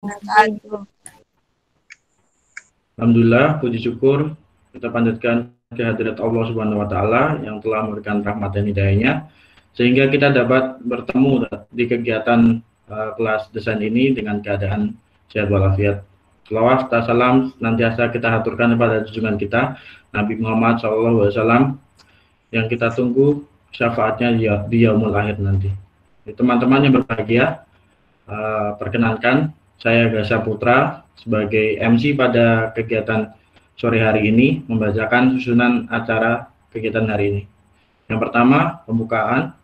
wabarakatuh. Alhamdulillah, puji syukur kita panjatkan kehadirat Allah Subhanahu wa Ta'ala yang telah memberikan rahmat dan hidayahnya, sehingga kita dapat bertemu di kegiatan kelas desain ini dengan keadaan sehat walafiat. Selawat salam nantiasa kita haturkan kepada junjungan kita Nabi Muhammad SAW yang kita tunggu syafaatnya di yaumul akhir nanti. Teman-teman yang berbahagia, perkenalkan saya Gasa Putra sebagai MC pada kegiatan sore hari ini membacakan susunan acara kegiatan hari ini. Yang pertama pembukaan,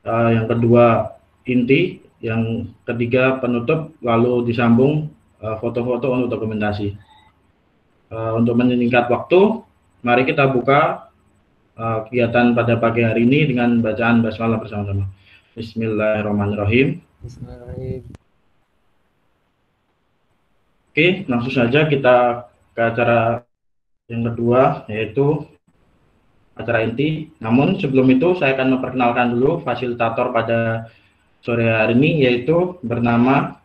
yang kedua inti, yang ketiga penutup, lalu disambung foto-foto untuk dokumentasi. Untuk menyingkat waktu, mari kita buka kegiatan pada pagi hari ini dengan bacaan basmalah bersama-sama. Bismillahirrahmanirrahim. Oke, langsung saja kita ke acara yang kedua, yaitu acara inti. Namun sebelum itu saya akan memperkenalkan dulu fasilitator pada sore hari ini, yaitu bernama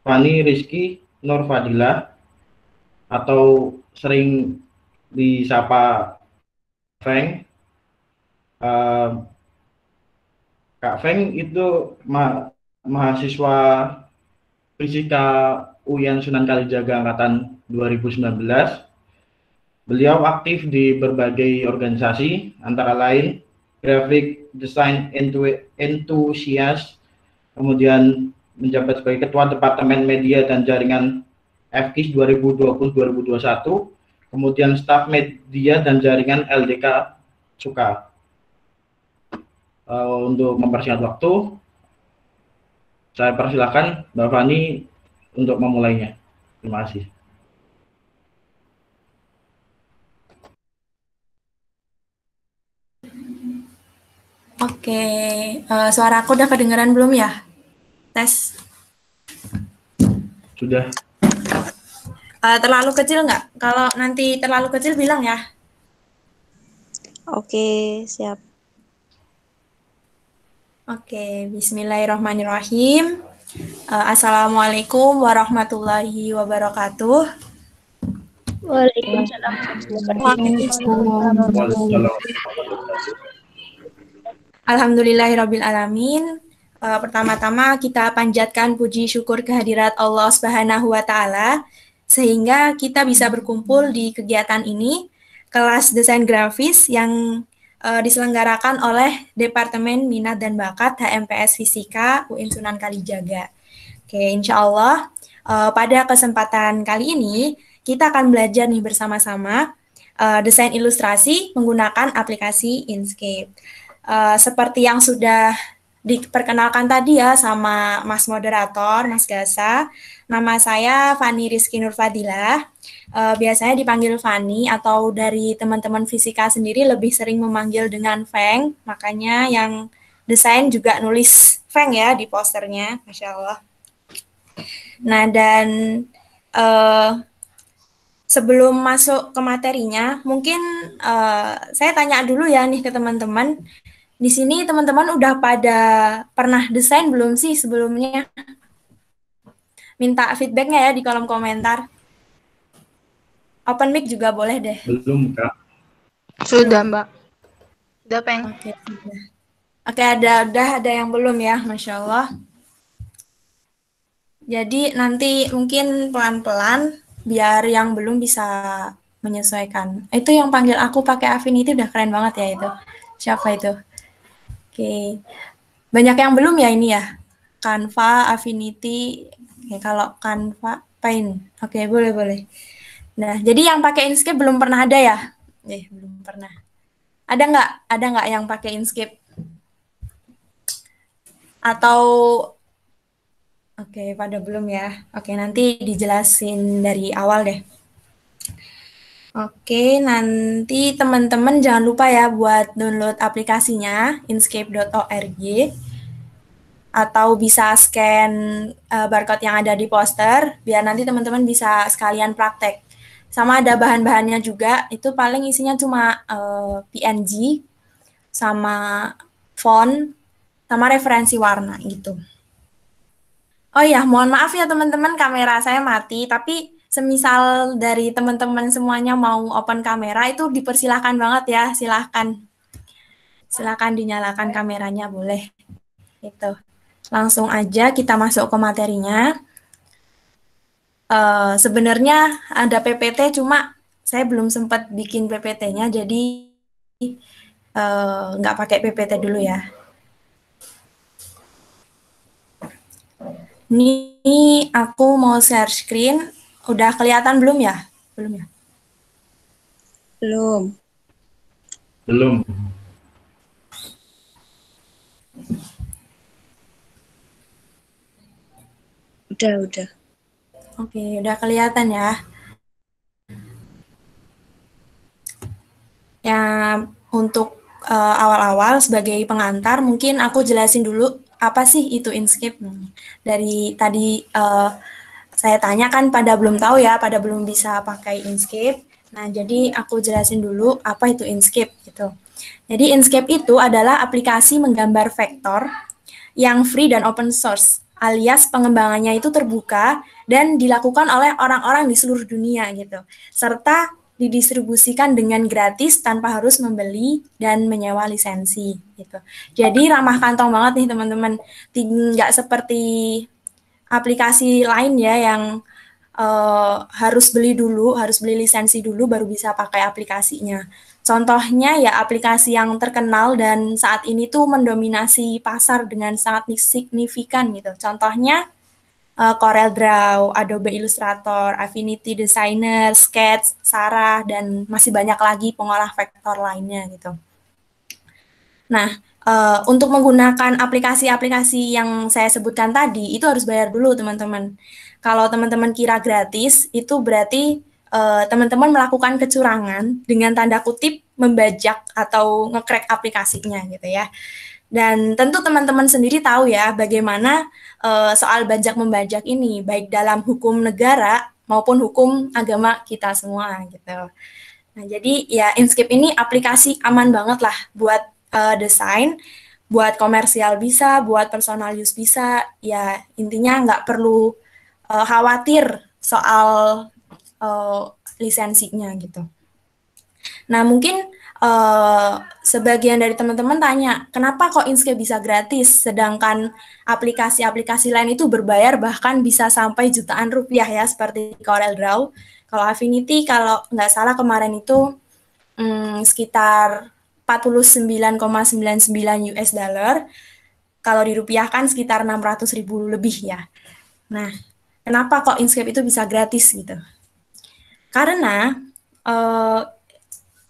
Fani Rizky Nur Fadilah atau sering disapa Feng. Kak Feng itu mahasiswa Fisika UIN Sunan Kalijaga angkatan 2019. Beliau aktif di berbagai organisasi, antara lain Graphic Design Enthusiast, kemudian menjabat sebagai Ketua Departemen Media dan Jaringan FKIS 2020-2021, kemudian Staf Media dan Jaringan LDK Suka. Untuk mempersingkat waktu, saya persilakan Mbak Fani untuk memulainya. Terima kasih. Oke, suara aku udah kedengeran belum ya? Tes. Sudah. Terlalu kecil nggak? Kalau nanti terlalu kecil bilang ya. Oke, siap. Oke, bismillahirrahmanirrahim. Assalamualaikum warahmatullahi wabarakatuh. Waalaikumsalam. Alhamdulillahirabbil alamin. Pertama-tama kita panjatkan puji syukur kehadirat Allah Subhanahu wa taala sehingga kita bisa berkumpul di kegiatan ini, kelas desain grafis yang diselenggarakan oleh Departemen Minat dan Bakat HMPS Fisika UIN Sunan Kalijaga. Oke, insya Allah pada kesempatan kali ini kita akan belajar nih bersama-sama desain ilustrasi menggunakan aplikasi Inkscape. Seperti yang sudah diperkenalkan tadi ya sama Mas Moderator, Mas Gasa, nama saya Fani Rizky Nur Fadilah. Biasanya dipanggil Fani atau dari teman-teman fisika sendiri lebih sering memanggil dengan Feng, makanya yang desain juga nulis Feng ya di posternya, Masya Allah. Nah dan sebelum masuk ke materinya, mungkin saya tanya dulu ya nih ke teman-teman. Di sini teman-teman udah pada pernah desain belum sih sebelumnya? Minta feedbacknya ya di kolom komentar. Open mic juga boleh deh. Belum, Kak. Sudah, Mbak. Udah, Peng. Oke, sudah. Oke, ada yang belum ya, Masya Allah. Jadi nanti mungkin pelan-pelan biar yang belum bisa menyesuaikan. Itu yang panggil aku pakai Affinity udah keren banget ya itu. Siapa itu? Oke. Banyak yang belum ya ini ya. Canva, Affinity. Oke, kalau Canva, Paint. Oke, boleh. Nah, jadi yang pakai Inkscape belum pernah ada ya? Belum pernah. Ada nggak yang pakai Inkscape? Atau oke, pada belum ya. Oke, nanti dijelasin dari awal deh. Oke, nanti teman-teman jangan lupa ya buat download aplikasinya inkscape.org atau bisa scan barcode yang ada di poster biar nanti teman-teman bisa sekalian praktek. Sama ada bahan-bahannya juga, itu paling isinya cuma PNG sama font sama referensi warna gitu. Oh ya, mohon maaf ya teman-teman, kamera saya mati, tapi semisal dari teman-teman semuanya mau open kamera, itu dipersilahkan banget ya, silahkan. Silahkan dinyalakan kameranya, boleh. Itu. Langsung aja kita masuk ke materinya. Sebenarnya ada PPT, cuma saya belum sempat bikin PPT-nya, jadi nggak pakai PPT dulu ya. Ini aku mau share screen. Udah kelihatan belum ya? Belum ya? Belum. Belum. Udah. Oke, udah kelihatan ya. Ya, untuk awal-awal sebagai pengantar, mungkin aku jelasin dulu apa sih itu Inkscape. Dari tadi saya tanya kan pada belum tahu ya, pada belum bisa pakai Inkscape. Nah, jadi aku jelasin dulu apa itu Inkscape gitu. Jadi Inkscape itu adalah aplikasi menggambar vektor yang free dan open source, alias pengembangannya itu terbuka dan dilakukan oleh orang-orang di seluruh dunia gitu. Serta didistribusikan dengan gratis tanpa harus membeli dan menyewa lisensi gitu. Jadi ramah kantong banget nih teman-teman. Nggak seperti aplikasi lain ya yang harus beli lisensi dulu baru bisa pakai aplikasinya. Contohnya ya aplikasi yang terkenal dan saat ini tuh mendominasi pasar dengan sangat signifikan gitu. Contohnya CorelDRAW, Adobe Illustrator, Affinity Designer, Sketch, Sarah, dan masih banyak lagi pengolah vektor lainnya gitu. Nah, untuk menggunakan aplikasi-aplikasi yang saya sebutkan tadi, itu harus bayar dulu teman-teman. Kalau teman-teman kira gratis, itu berarti teman-teman melakukan kecurangan dengan tanda kutip membajak atau nge-crack aplikasinya gitu ya. Dan tentu teman-teman sendiri tahu ya bagaimana soal bajak membajak ini, baik dalam hukum negara maupun hukum agama kita semua gitu. Nah, jadi ya Inkscape ini aplikasi aman banget lah buat desain, buat komersial bisa, buat personal use bisa, ya intinya nggak perlu khawatir soal lisensinya gitu. Nah, mungkin sebagian dari teman-teman tanya, kenapa kok Inkscape bisa gratis, sedangkan aplikasi-aplikasi lain itu berbayar bahkan bisa sampai jutaan rupiah ya, seperti CorelDRAW. Kalau Affinity, kalau nggak salah kemarin itu sekitar 49,99 US dollar. Kalau dirupiahkan sekitar 600.000 lebih ya. Nah, kenapa kok Inkscape itu bisa gratis gitu? Karena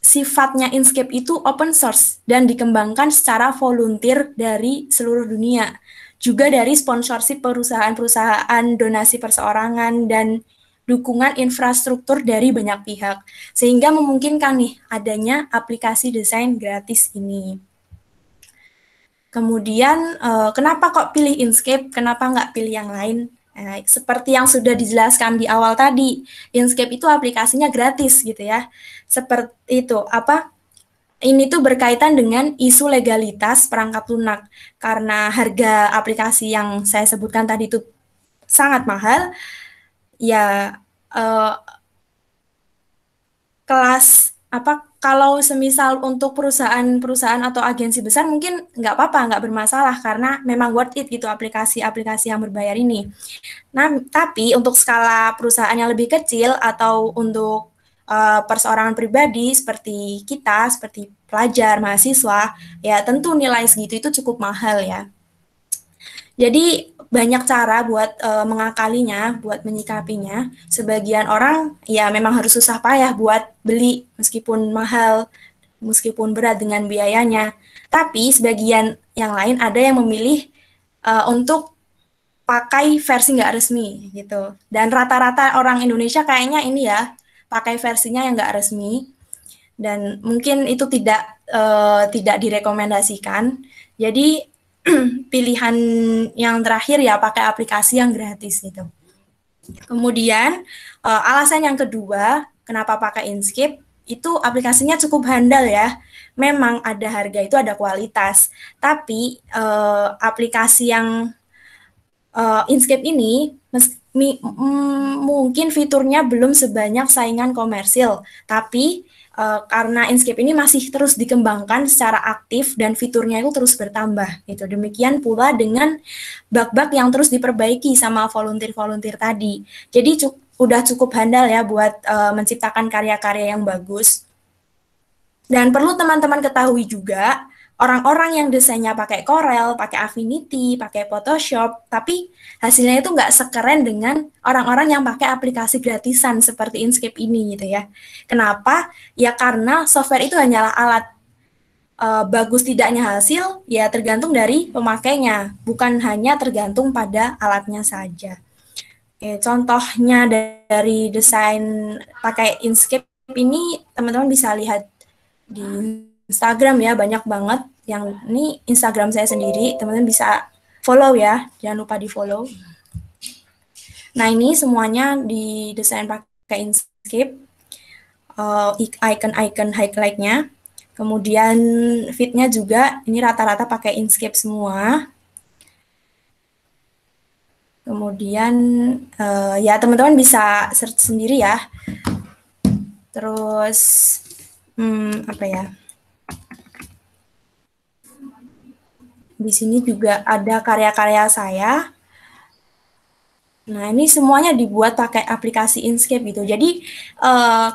sifatnya Inkscape itu open source dan dikembangkan secara volunteer dari seluruh dunia. Juga dari sponsorship perusahaan-perusahaan, donasi perseorangan, dan dukungan infrastruktur dari banyak pihak. Sehingga memungkinkan nih adanya aplikasi desain gratis ini. Kemudian, kenapa kok pilih Inkscape, kenapa nggak pilih yang lain? Seperti yang sudah dijelaskan di awal tadi, Inkscape itu aplikasinya gratis gitu ya. Seperti itu, ini tuh berkaitan dengan isu legalitas perangkat lunak. Karena harga aplikasi yang saya sebutkan tadi itu sangat mahal, ya kalau semisal untuk perusahaan-perusahaan atau agensi besar mungkin nggak apa-apa, nggak bermasalah karena memang worth it gitu aplikasi-aplikasi yang berbayar ini. Nah, tapi untuk skala perusahaan yang lebih kecil atau untuk perseorangan pribadi seperti kita, seperti pelajar, mahasiswa, ya tentu nilai segitu itu cukup mahal ya. Jadi banyak cara buat mengakalinya, buat menyikapinya. Sebagian orang ya memang harus susah payah buat beli meskipun mahal, meskipun berat dengan biayanya. Tapi sebagian yang lain ada yang memilih untuk pakai versi nggak resmi gitu. Dan rata-rata orang Indonesia kayaknya ini ya pakai versinya yang nggak resmi. Dan mungkin itu tidak direkomendasikan. Jadi pilihan yang terakhir ya pakai aplikasi yang gratis gitu. Kemudian alasan yang kedua kenapa pakai Inkscape itu aplikasinya cukup handal ya. Memang ada harga itu ada kualitas, tapi aplikasi yang Inkscape ini mungkin fiturnya belum sebanyak saingan komersil, tapi karena Inkscape ini masih terus dikembangkan secara aktif dan fiturnya itu terus bertambah. Gitu. Demikian pula dengan bug-bug yang terus diperbaiki sama volunteer-volunteer tadi. Jadi udah cukup handal ya buat menciptakan karya-karya yang bagus. Dan perlu teman-teman ketahui juga, orang-orang yang desainnya pakai Corel, pakai Affinity, pakai Photoshop, tapi hasilnya itu nggak sekeren dengan orang-orang yang pakai aplikasi gratisan seperti Inkscape ini gitu ya. Kenapa? Ya karena software itu hanyalah alat. Bagus tidaknya hasil ya tergantung dari pemakainya, bukan hanya tergantung pada alatnya saja. Oke, contohnya dari desain pakai Inkscape ini teman-teman bisa lihat di Instagram ya, banyak banget. Yang ini Instagram saya sendiri, teman-teman bisa follow ya, jangan lupa di follow. Nah ini semuanya didesain pakai Inkscape, icon-icon highlight-nya, kemudian feed-nya juga ini rata-rata pakai Inkscape semua. Kemudian ya teman-teman bisa search sendiri ya. Terus apa ya? Di sini juga ada karya-karya saya. Nah, ini semuanya dibuat pakai aplikasi Inkscape gitu. Jadi,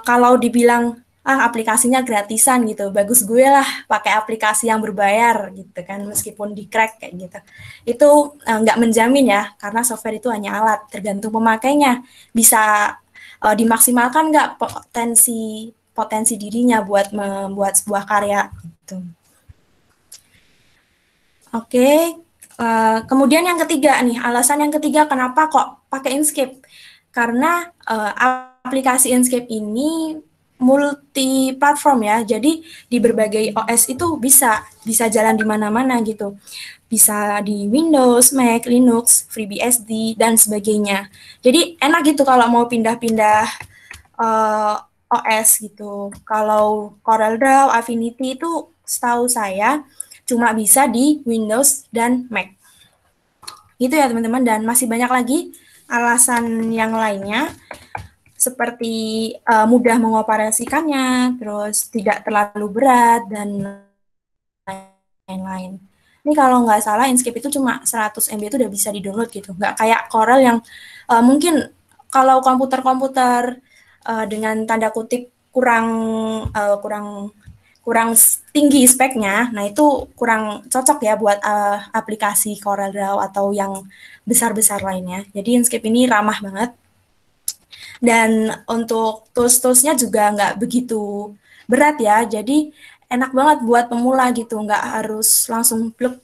kalau dibilang, aplikasinya gratisan gitu, bagus gue lah pakai aplikasi yang berbayar gitu kan, meskipun di-crack kayak gitu. Itu nggak menjamin ya, karena software itu hanya alat, tergantung pemakainya. Bisa dimaksimalkan nggak potensi dirinya buat membuat sebuah karya gitu. Oke, kemudian yang ketiga nih, alasan yang ketiga kenapa kok pakai Inkscape? Karena aplikasi Inkscape ini multi platform ya, jadi di berbagai OS itu bisa jalan di mana-mana gitu. Bisa di Windows, Mac, Linux, FreeBSD, dan sebagainya. Jadi enak gitu kalau mau pindah-pindah OS gitu. Kalau CorelDRAW, Affinity itu setahu saya cuma bisa di Windows dan Mac. Gitu ya teman-teman, dan masih banyak lagi alasan yang lainnya, seperti mudah mengoperasikannya, terus tidak terlalu berat, dan lain-lain. Ini kalau nggak salah, Inkscape itu cuma 100 MB itu udah bisa di-download gitu. Nggak kayak Corel yang mungkin kalau komputer-komputer dengan tanda kutip kurang tinggi speknya, nah itu kurang cocok ya buat aplikasi CorelDRAW atau yang besar-besar lainnya. Jadi Inkscape ini ramah banget. Dan untuk tools-toolsnya juga nggak begitu berat ya, jadi enak banget buat pemula gitu, nggak harus langsung plug,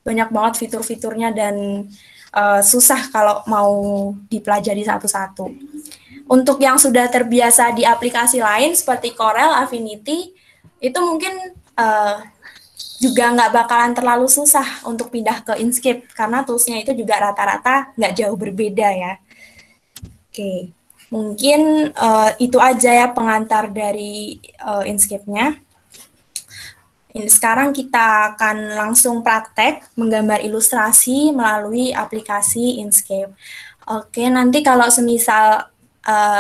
banyak banget fitur-fiturnya dan susah kalau mau dipelajari satu-satu. Untuk yang sudah terbiasa di aplikasi lain seperti Corel, Affinity, itu mungkin juga nggak bakalan terlalu susah untuk pindah ke Inkscape, karena toolsnya itu juga rata-rata nggak jauh berbeda ya. Oke, mungkin itu aja ya pengantar dari Inkscape-nya. Sekarang kita akan langsung praktek menggambar ilustrasi melalui aplikasi Inkscape. Oke, nanti kalau semisal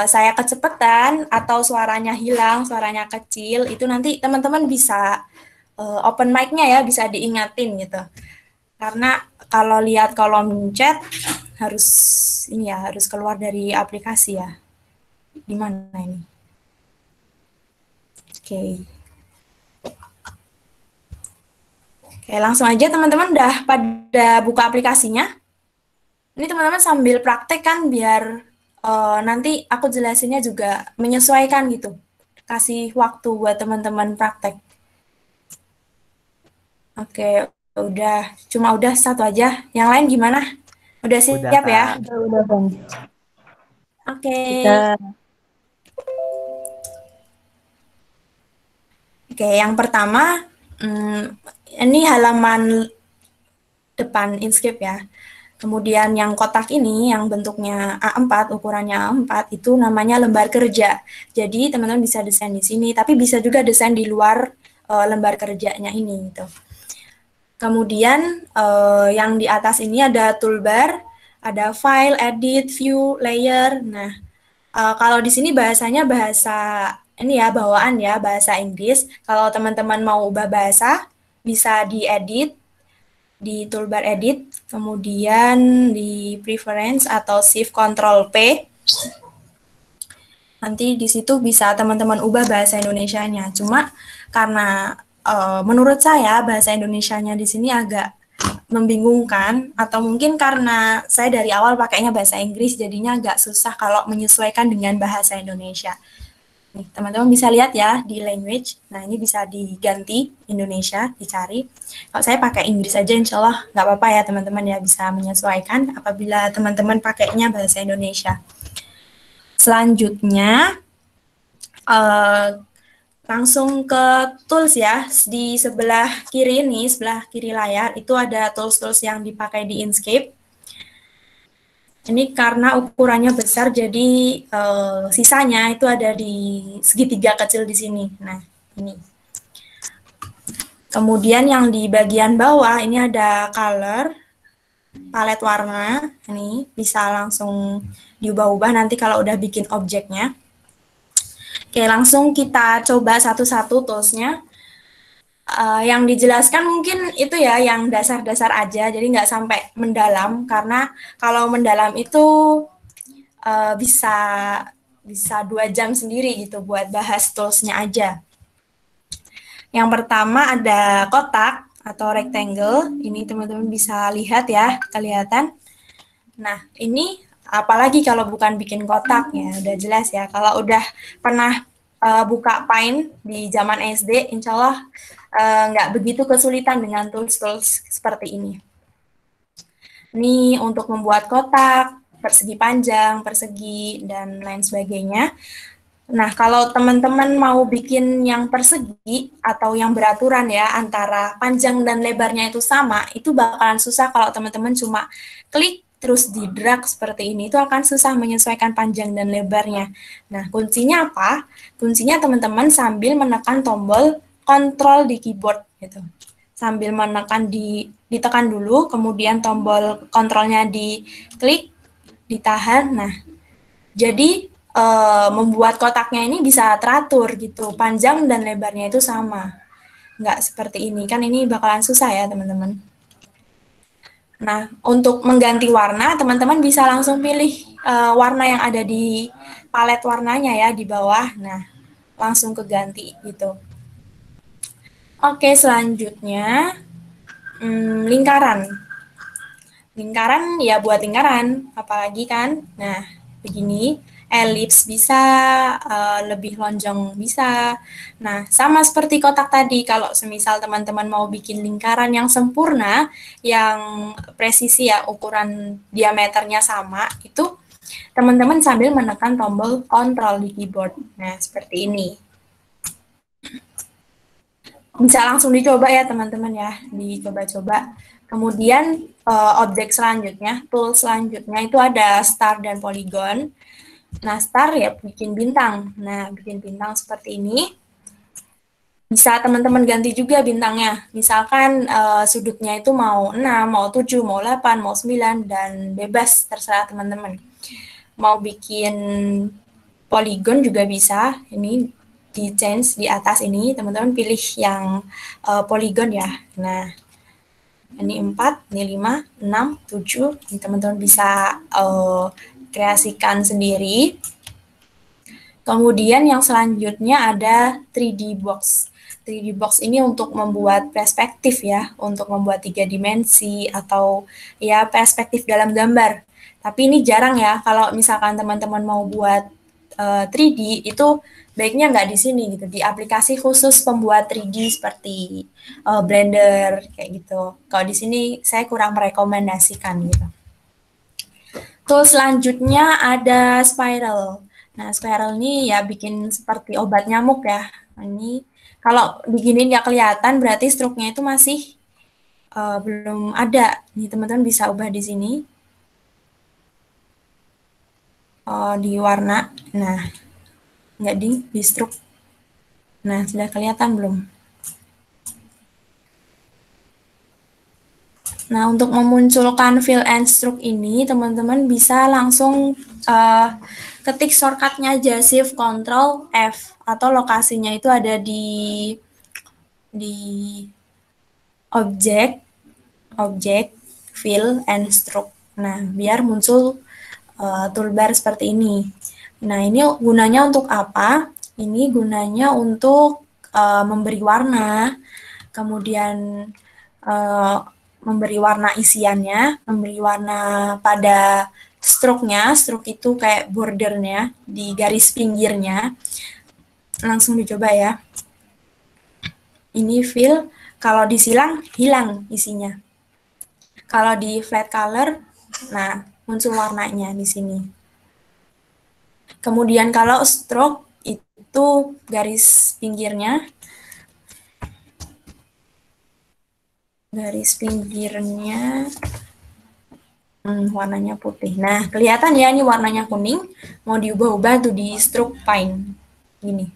saya kecepatan atau suaranya hilang, suaranya kecil, itu nanti teman-teman bisa open mic-nya ya, bisa diingatin gitu. Karena kalau lihat kolom chat harus ini ya, harus keluar dari aplikasi ya. Di mana ini? Oke. Oke, langsung aja teman-teman udah pada buka aplikasinya. Ini teman-teman sambil praktek kan biar nanti aku jelasinnya juga menyesuaikan gitu. Kasih waktu buat teman-teman praktek. Oke, udah satu aja. Yang lain gimana? Udah siap ya? Udah, Bang. Oke. Oke, yang pertama, ini halaman depan Inkscape ya. Kemudian yang kotak ini, yang bentuknya A4, ukurannya A4, itu namanya lembar kerja. Jadi teman-teman bisa desain di sini, tapi bisa juga desain di luar lembar kerjanya ini. Gitu. Kemudian yang di atas ini ada toolbar, ada file, edit, view, layer. Nah, kalau di sini bahasanya bahasa ini ya, bawaan ya, bahasa Inggris. Kalau teman-teman mau ubah bahasa, bisa diedit di toolbar edit, kemudian di preference atau shift control P. Nanti di situ bisa teman-teman ubah bahasa Indonesianya. Cuma karena menurut saya bahasa Indonesianya di sini agak membingungkan, atau mungkin karena saya dari awal pakainya bahasa Inggris jadinya agak susah kalau menyesuaikan dengan bahasa Indonesia. Nih, teman-teman bisa lihat ya di language. Nah, ini bisa diganti Indonesia, dicari. Kalau saya pakai Inggris aja, insya Allah nggak apa-apa ya teman-teman ya, bisa menyesuaikan apabila teman-teman pakainya bahasa Indonesia. Selanjutnya, langsung ke tools ya. Di sebelah kiri nih, sebelah kiri layar, itu ada tools-tools yang dipakai di Inkscape. Ini karena ukurannya besar, jadi sisanya itu ada di segitiga kecil di sini. Nah, ini. Kemudian yang di bagian bawah, ini ada color, palet warna. Ini bisa langsung diubah-ubah nanti kalau udah bikin objeknya. Oke, langsung kita coba satu-satu toolsnya. Yang dijelaskan mungkin itu ya yang dasar-dasar aja, jadi nggak sampai mendalam, karena kalau mendalam itu bisa 2 jam sendiri gitu buat bahas toolsnya aja. Yang pertama ada kotak atau rectangle, ini teman-teman bisa lihat ya, kelihatan. Nah, ini apalagi kalau bukan bikin kotak ya, udah jelas ya. Kalau udah pernah buka Paint di zaman SD, insya Allah nggak begitu kesulitan dengan tools-tools seperti ini. Ini untuk membuat kotak, persegi panjang, persegi, dan lain sebagainya. Nah, kalau teman-teman mau bikin yang persegi atau yang beraturan ya, antara panjang dan lebarnya itu sama, itu bakalan susah kalau teman-teman cuma klik terus di drag seperti ini. Itu akan susah menyesuaikan panjang dan lebarnya. Nah, kuncinya apa? Kuncinya teman-teman sambil menekan tombol kontrol di keyboard gitu. Sambil menekan ditekan dulu, kemudian tombol kontrolnya diklik, ditahan. Nah, jadi membuat kotaknya ini bisa teratur gitu, panjang dan lebarnya itu sama. Nggak seperti ini, kan ini bakalan susah ya teman-teman. Nah, untuk mengganti warna, teman-teman bisa langsung pilih warna yang ada di palet warnanya ya, di bawah. Nah, langsung keganti gitu. Oke, selanjutnya lingkaran. Lingkaran ya buat lingkaran, apalagi kan. Nah, begini, elips bisa, lebih lonjong bisa. Nah, sama seperti kotak tadi, kalau semisal teman-teman mau bikin lingkaran yang sempurna, yang presisi ya, ukuran diameternya sama, itu teman-teman sambil menekan tombol kontrol di keyboard. Nah, seperti ini. Bisa langsung dicoba ya teman-teman ya, dicoba-coba. Kemudian objek selanjutnya, tool selanjutnya itu ada star dan polygon. Nah, star ya bikin bintang. Nah, bikin bintang seperti ini. Bisa teman-teman ganti juga bintangnya. Misalkan sudutnya itu mau 6, mau 7, mau 8, mau 9, dan bebas, terserah teman-teman. Mau bikin polygon juga bisa. Ini di change di atas ini, teman-teman pilih yang polygon ya. Nah, ini 4, ini 5, 6, 7. Ini teman-teman bisa kreasikan sendiri. Kemudian yang selanjutnya ada 3D box. 3D box ini untuk membuat perspektif ya, untuk membuat 3 dimensi atau ya perspektif dalam gambar. Tapi ini jarang ya, kalau misalkan teman-teman mau buat 3D itu baiknya nggak di sini gitu, di aplikasi khusus pembuat 3D seperti Blender kayak gitu. Kalau di sini saya kurang merekomendasikan gitu. Tool selanjutnya ada spiral. Nah, spiral ini ya bikin seperti obat nyamuk ya. Ini kalau begini nggak kelihatan berarti struknya itu masih belum ada. Nih teman-teman bisa ubah di sini. Di warna. Nah, nggak di struk. Nah, sudah kelihatan belum? Nah, untuk memunculkan fill and stroke ini, teman-teman bisa langsung ketik shortcutnya aja, Shift Control F, atau lokasinya itu ada di objek, fill and stroke. Nah, biar muncul toolbar seperti ini. Nah, ini gunanya untuk apa? Ini gunanya untuk memberi warna, kemudian memberi warna isiannya, memberi warna pada stroke-nya. Stroke itu kayak bordernya di garis pinggirnya. Langsung dicoba ya. Ini fill, kalau disilang hilang isinya. Kalau di flat color, nah muncul warnanya di sini. Kemudian kalau stroke itu garis pinggirnya warnanya putih. Nah, kelihatan ya ini warnanya kuning, mau diubah-ubah tuh di stroke fine. Gini.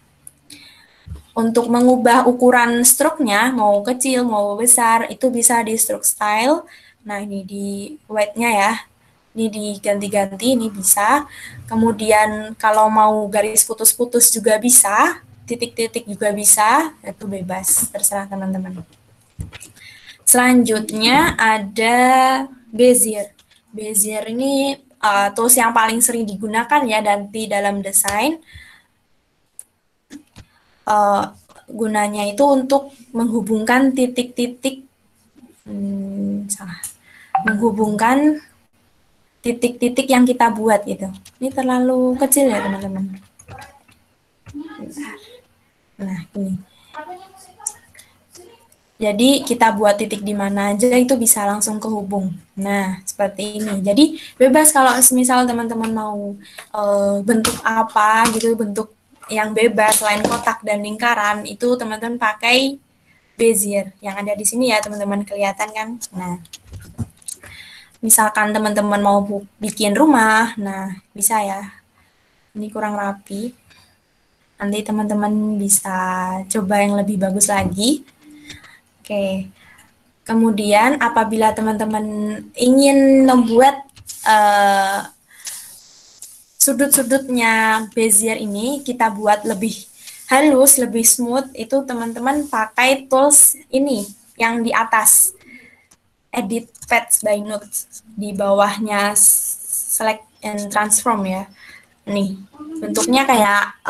Untuk mengubah ukuran stroke-nya, mau kecil, mau besar, itu bisa di stroke style. Nah, ini di white-nya ya. Ini diganti-ganti, ini bisa. Kemudian kalau mau garis putus-putus juga bisa, titik-titik juga bisa, itu bebas, terserah teman-teman. Selanjutnya ada Bezier. Bezier ini tools yang paling sering digunakan ya di dalam desain. Gunanya itu untuk menghubungkan titik-titik menghubungkan titik-titik yang kita buat gitu. Ini terlalu kecil ya teman-teman. Nah, ini. Jadi kita buat titik di mana aja itu bisa langsung kehubung. Nah, seperti ini. Jadi bebas kalau misal teman-teman mau bentuk apa gitu, bentuk yang bebas selain kotak dan lingkaran, itu teman-teman pakai Bezier. Yang ada di sini ya teman-teman, kelihatan kan? Nah, misalkan teman-teman mau bikin rumah, nah bisa ya. Ini kurang rapi. Nanti teman-teman bisa coba yang lebih bagus lagi. Oke, kemudian apabila teman-teman ingin membuat sudut-sudutnya Bezier ini kita buat lebih halus, lebih smooth, itu teman-teman pakai tools ini yang di atas, Edit Paths by Nodes, di bawahnya Select and Transform ya. Nih, bentuknya kayak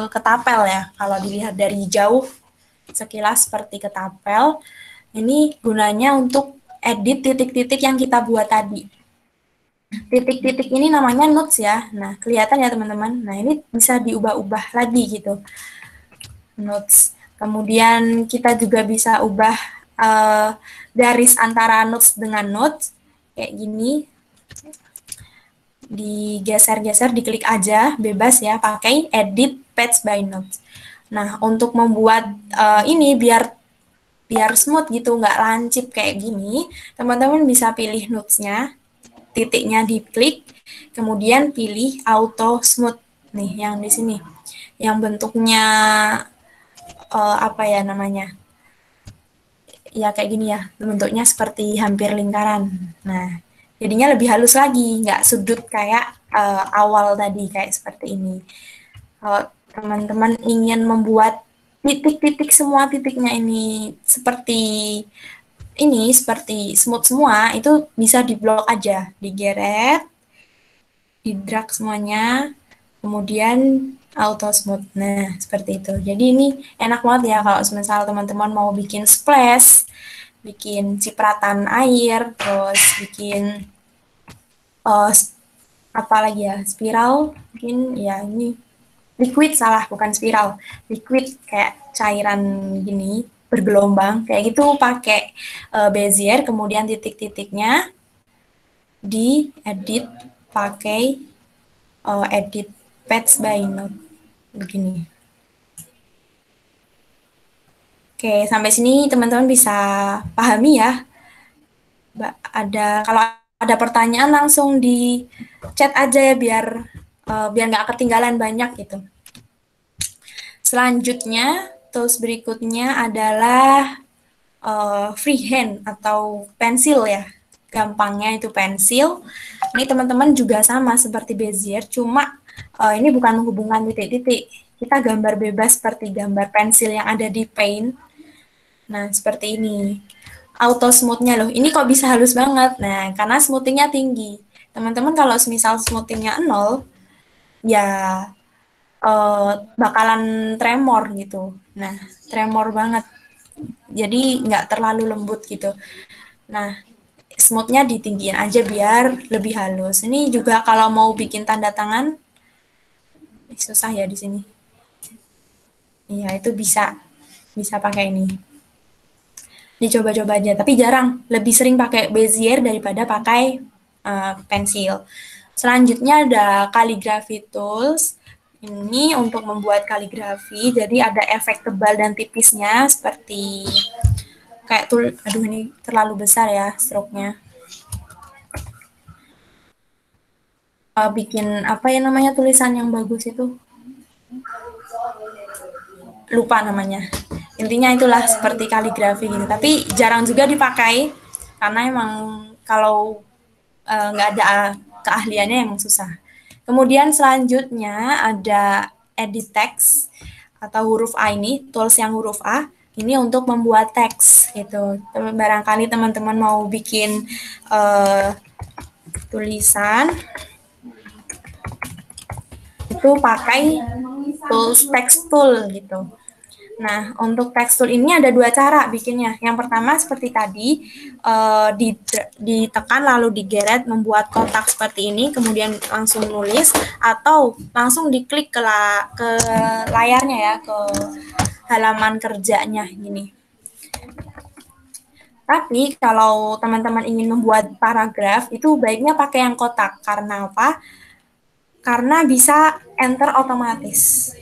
ketapel ya, kalau dilihat dari jauh sekilas seperti ketapel. Ini gunanya untuk edit titik-titik yang kita buat tadi. Titik-titik ini namanya nodes ya. Nah, kelihatan ya teman-teman. Nah, ini bisa diubah-ubah lagi gitu. Nodes. Kemudian kita juga bisa ubah garis antara nodes dengan nodes. Kayak gini. Digeser-geser, diklik aja, bebas ya, pakai edit paths by nodes. Nah, untuk membuat ini biar smooth gitu, nggak lancip kayak gini, teman-teman bisa pilih nodesnya, titiknya diklik, kemudian pilih auto smooth nih yang di sini, yang bentuknya apa ya namanya, ya kayak gini ya, bentuknya seperti hampir lingkaran. Nah, jadinya lebih halus lagi, nggak sudut kayak awal tadi kayak seperti ini. Kalau teman-teman ingin membuat titik-titik semua titiknya ini seperti smooth semua, itu bisa diblok aja, digeret, di drag semuanya, kemudian auto smooth. Nah, seperti itu. Jadi ini enak banget ya kalau misal teman-teman mau bikin splash, bikin cipratan air, terus bikin apa lagi ya, spiral, mungkin ya ini liquid, salah, bukan spiral, liquid kayak cairan gini bergelombang kayak gitu, pakai Bezier, kemudian titik-titiknya diedit pakai edit paths by node begini. Oke, sampai sini teman-teman bisa pahami ya. Kalau ada pertanyaan langsung di chat aja ya, biar nggak ketinggalan banyak gitu. Selanjutnya, tools berikutnya adalah freehand atau pensil ya. Gampangnya itu pensil. Ini teman-teman juga sama seperti Bezier, cuma ini bukan menghubungkan titik-titik. Kita gambar bebas seperti gambar pensil yang ada di Paint. Nah, seperti ini. Auto smooth-nya loh. Ini kok bisa halus banget? Nah, karena smoothing-nya tinggi. Teman-teman kalau misal smoothing-nya 0, ya bakalan tremor gitu. Nah, tremor banget. Jadi nggak terlalu lembut gitu. Nah, smooth-nya ditinggiin aja biar lebih halus. Ini juga kalau mau bikin tanda tangan, susah ya di sini. Iya, itu bisa pakai ini. Dicoba-coba aja, tapi jarang. Lebih sering pakai Bezier daripada pakai pensil. Selanjutnya ada calligraphy tools. Ini untuk membuat kaligrafi, jadi ada efek tebal dan tipisnya seperti kayak aduh ini terlalu besar ya stroke-nya. Bikin apa ya namanya tulisan yang bagus itu? Lupa namanya. Intinya itulah seperti kaligrafi gitu, tapi jarang juga dipakai karena emang kalau nggak ada keahliannya emang susah. Kemudian selanjutnya ada edit text atau huruf A ini, tools yang huruf A, ini untuk membuat teks gitu. Barangkali teman-teman mau bikin tulisan, itu pakai tools text tool gitu. Nah, untuk tekstur ini ada dua cara bikinnya. Yang pertama seperti tadi, ditekan lalu digeret membuat kotak seperti ini, kemudian langsung nulis, atau langsung diklik ke layarnya ya, ke halaman kerjanya gini. Tapi kalau teman-teman ingin membuat paragraf, itu baiknya pakai yang kotak. Karena apa? Karena bisa enter otomatis.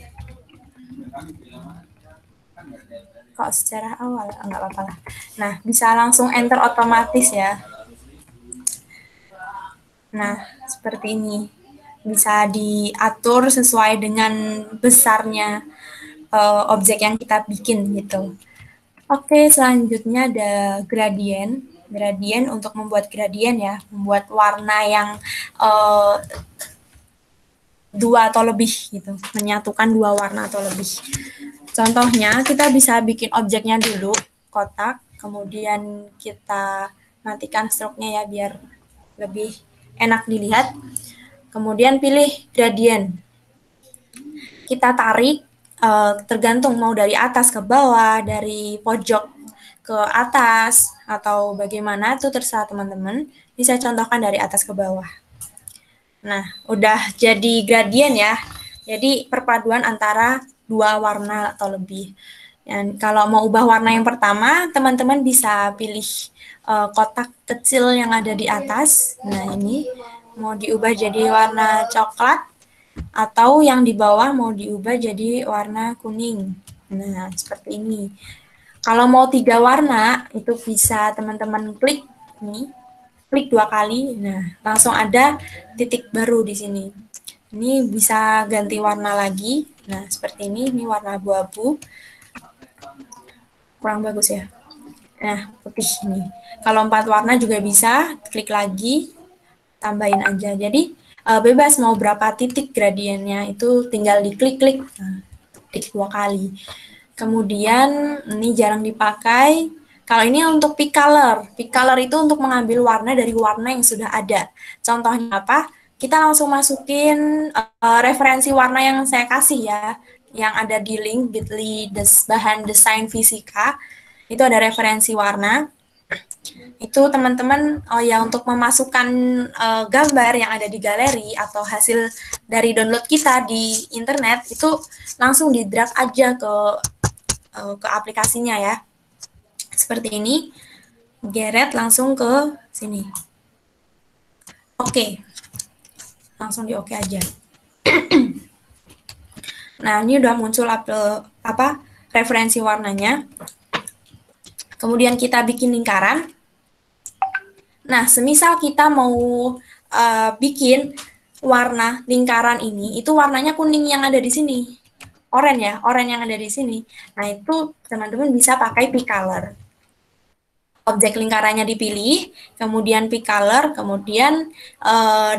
Kok secara awal nggak apa-apa lah. Nah, bisa langsung enter otomatis ya. Nah, seperti ini. Bisa diatur sesuai dengan besarnya objek yang kita bikin gitu. Oke, selanjutnya ada gradient. Gradient untuk membuat gradient ya, membuat warna yang dua atau lebih gitu, menyatukan dua warna atau lebih. Contohnya, kita bisa bikin objeknya dulu, kotak, kemudian kita matikan stroke-nya ya, biar lebih enak dilihat. Kemudian pilih gradient. Kita tarik, tergantung mau dari atas ke bawah, dari pojok ke atas, atau bagaimana, itu terserah teman-teman. Bisa contohkan dari atas ke bawah. Nah, udah jadi gradient ya. Jadi perpaduan antara dua warna atau lebih. Dan kalau mau ubah warna yang pertama, teman-teman bisa pilih kotak kecil yang ada di atas. Nah, ini mau diubah jadi warna coklat, atau yang di bawah mau diubah jadi warna kuning. Nah, seperti ini. Kalau mau 3 warna, itu bisa teman-teman klik nih. Klik 2 kali, nah langsung ada titik baru di sini. Ini bisa ganti warna lagi. Nah, seperti ini warna abu-abu. Kurang bagus ya. Nah, putih ini. Kalau 4 warna juga bisa, klik lagi, tambahin aja. Jadi, bebas mau berapa titik gradiennya, itu tinggal diklik-klik. Nah, klik 2 kali. Kemudian, ini jarang dipakai. Kalau ini untuk pick color. Pick color itu untuk mengambil warna dari warna yang sudah ada. Contohnya apa? Kita langsung masukin referensi warna yang saya kasih ya, yang ada di link bit.ly bahan desain fisika. Itu ada referensi warna. Itu teman-teman ya untuk memasukkan gambar yang ada di galeri atau hasil dari download kita di internet, itu langsung di drag aja ke aplikasinya ya. Seperti ini, geret langsung ke sini. Oke, langsung di oke aja. Nah, ini udah muncul referensi warnanya. Kemudian kita bikin lingkaran. Nah, semisal kita mau bikin warna lingkaran ini, itu warnanya kuning yang ada di sini. Oranye ya, oranye yang ada di sini. Nah, itu teman-teman bisa pakai pick color. objek lingkarannya dipilih, kemudian pick color, kemudian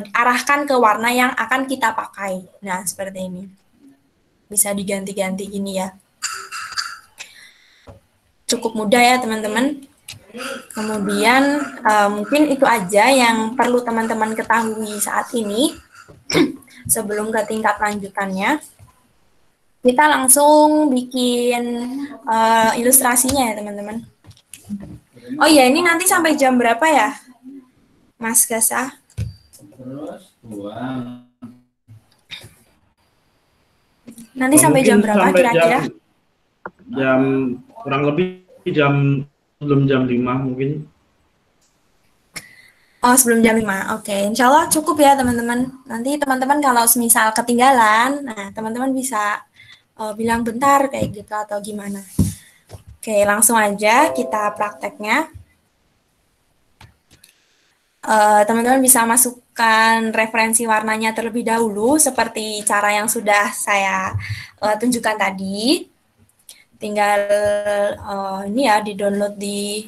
arahkan ke warna yang akan kita pakai. Nah, seperti ini. Bisa diganti-ganti gini ya. Cukup mudah ya, teman-teman. Kemudian mungkin itu aja yang perlu teman-teman ketahui saat ini. Sebelum ke tingkat lanjutannya, kita langsung bikin ilustrasinya ya, teman-teman. Oh iya, ini nanti sampai jam berapa ya, Mas Gasa? Nanti sampai jam berapa kira-kira? Jam kurang lebih sebelum jam 5 mungkin. Oh, sebelum jam 5. Oke, insya Allah cukup ya, teman-teman. Nanti teman-teman kalau misal ketinggalan, nah teman-teman bisa bilang bentar kayak gitu atau gimana. Oke, langsung aja kita prakteknya. Teman-teman bisa masukkan referensi warnanya terlebih dahulu seperti cara yang sudah saya tunjukkan tadi. Tinggal ini ya, di-download di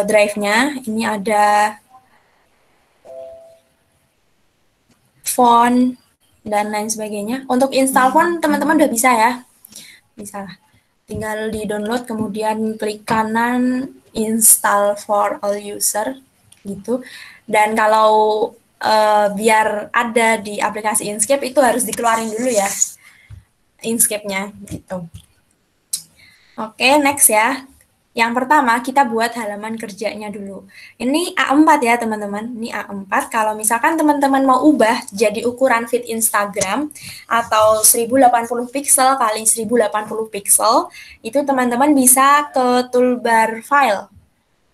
drive-nya. Ini ada font dan lain sebagainya. Untuk install font teman-teman udah bisa ya. Bisa. Tinggal di-download, kemudian klik kanan install for all user gitu. Dan kalau biar ada di aplikasi Inkscape itu harus dikeluarin dulu ya, Inkscape-nya gitu. Oke, next ya. Yang pertama kita buat halaman kerjanya dulu. Ini A4 ya, teman-teman. Ini A4. Kalau misalkan teman-teman mau ubah jadi ukuran feed Instagram atau 1080 pixel kali 1080 pixel, itu teman-teman bisa ke toolbar file.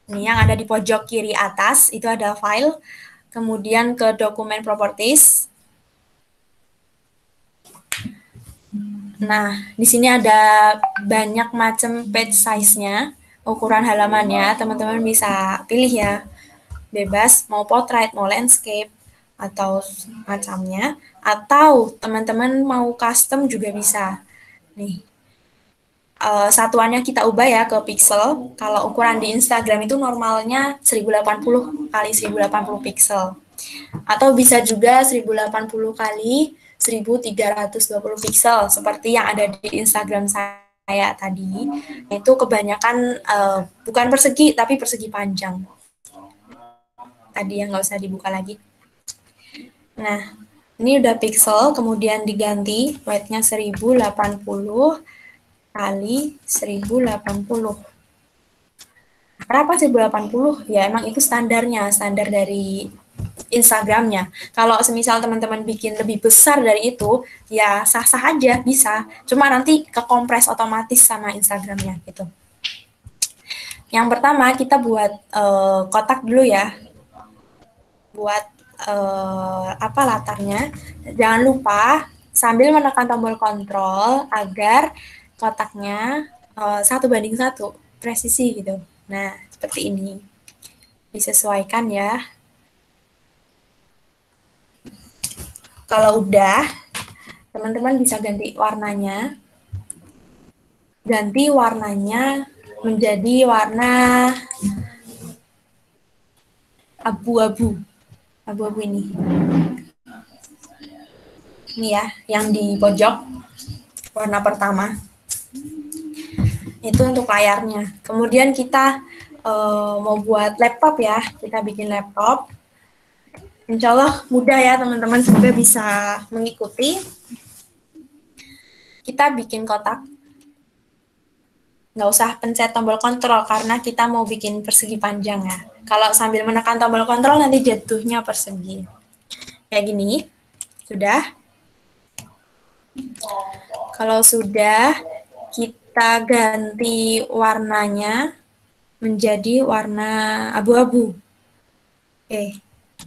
Ini yang ada di pojok kiri atas, itu ada file. Kemudian ke dokumen properties. Nah, di sini ada banyak macam page size-nya, ukuran halamannya, teman-teman bisa pilih ya, bebas, mau portrait, mau landscape, atau macamnya, atau teman-teman mau custom juga bisa. Nih, satuannya kita ubah ya ke pixel. Kalau ukuran di Instagram itu normalnya 1080 kali 1080 pixel. Atau bisa juga 1080 kali 1320 pixel seperti yang ada di Instagram saya tadi. Itu kebanyakan bukan persegi tapi persegi panjang. Tadi yang nggak usah dibuka lagi. Nah, ini udah pixel, kemudian diganti weight-nya 1080 kali 1080. Kenapa 1080? Ya emang itu standarnya, standar dari Instagramnya. Kalau semisal teman-teman bikin lebih besar dari itu, ya sah-sah aja, bisa. Cuma nanti kekompres otomatis sama Instagramnya gitu. Yang pertama kita buat kotak dulu ya. Buat apa latarnya. Jangan lupa sambil menekan tombol kontrol agar kotaknya 1:1, presisi gitu. Nah, seperti ini. Disesuaikan ya. Kalau udah, teman-teman bisa ganti warnanya. Ganti warnanya menjadi warna abu-abu. Abu-abu ini. Ini ya, yang di pojok. Warna pertama. Itu untuk layarnya. Kemudian kita mau buat laptop ya. Kita bikin laptop. Insya Allah mudah ya teman-teman, semoga bisa mengikuti. Kita bikin kotak. Nggak usah pencet tombol kontrol karena kita mau bikin persegi panjang ya. Kalau sambil menekan tombol kontrol nanti jatuhnya persegi. Kayak gini. Sudah? Kalau sudah, kita ganti warnanya menjadi warna abu-abu. Oke.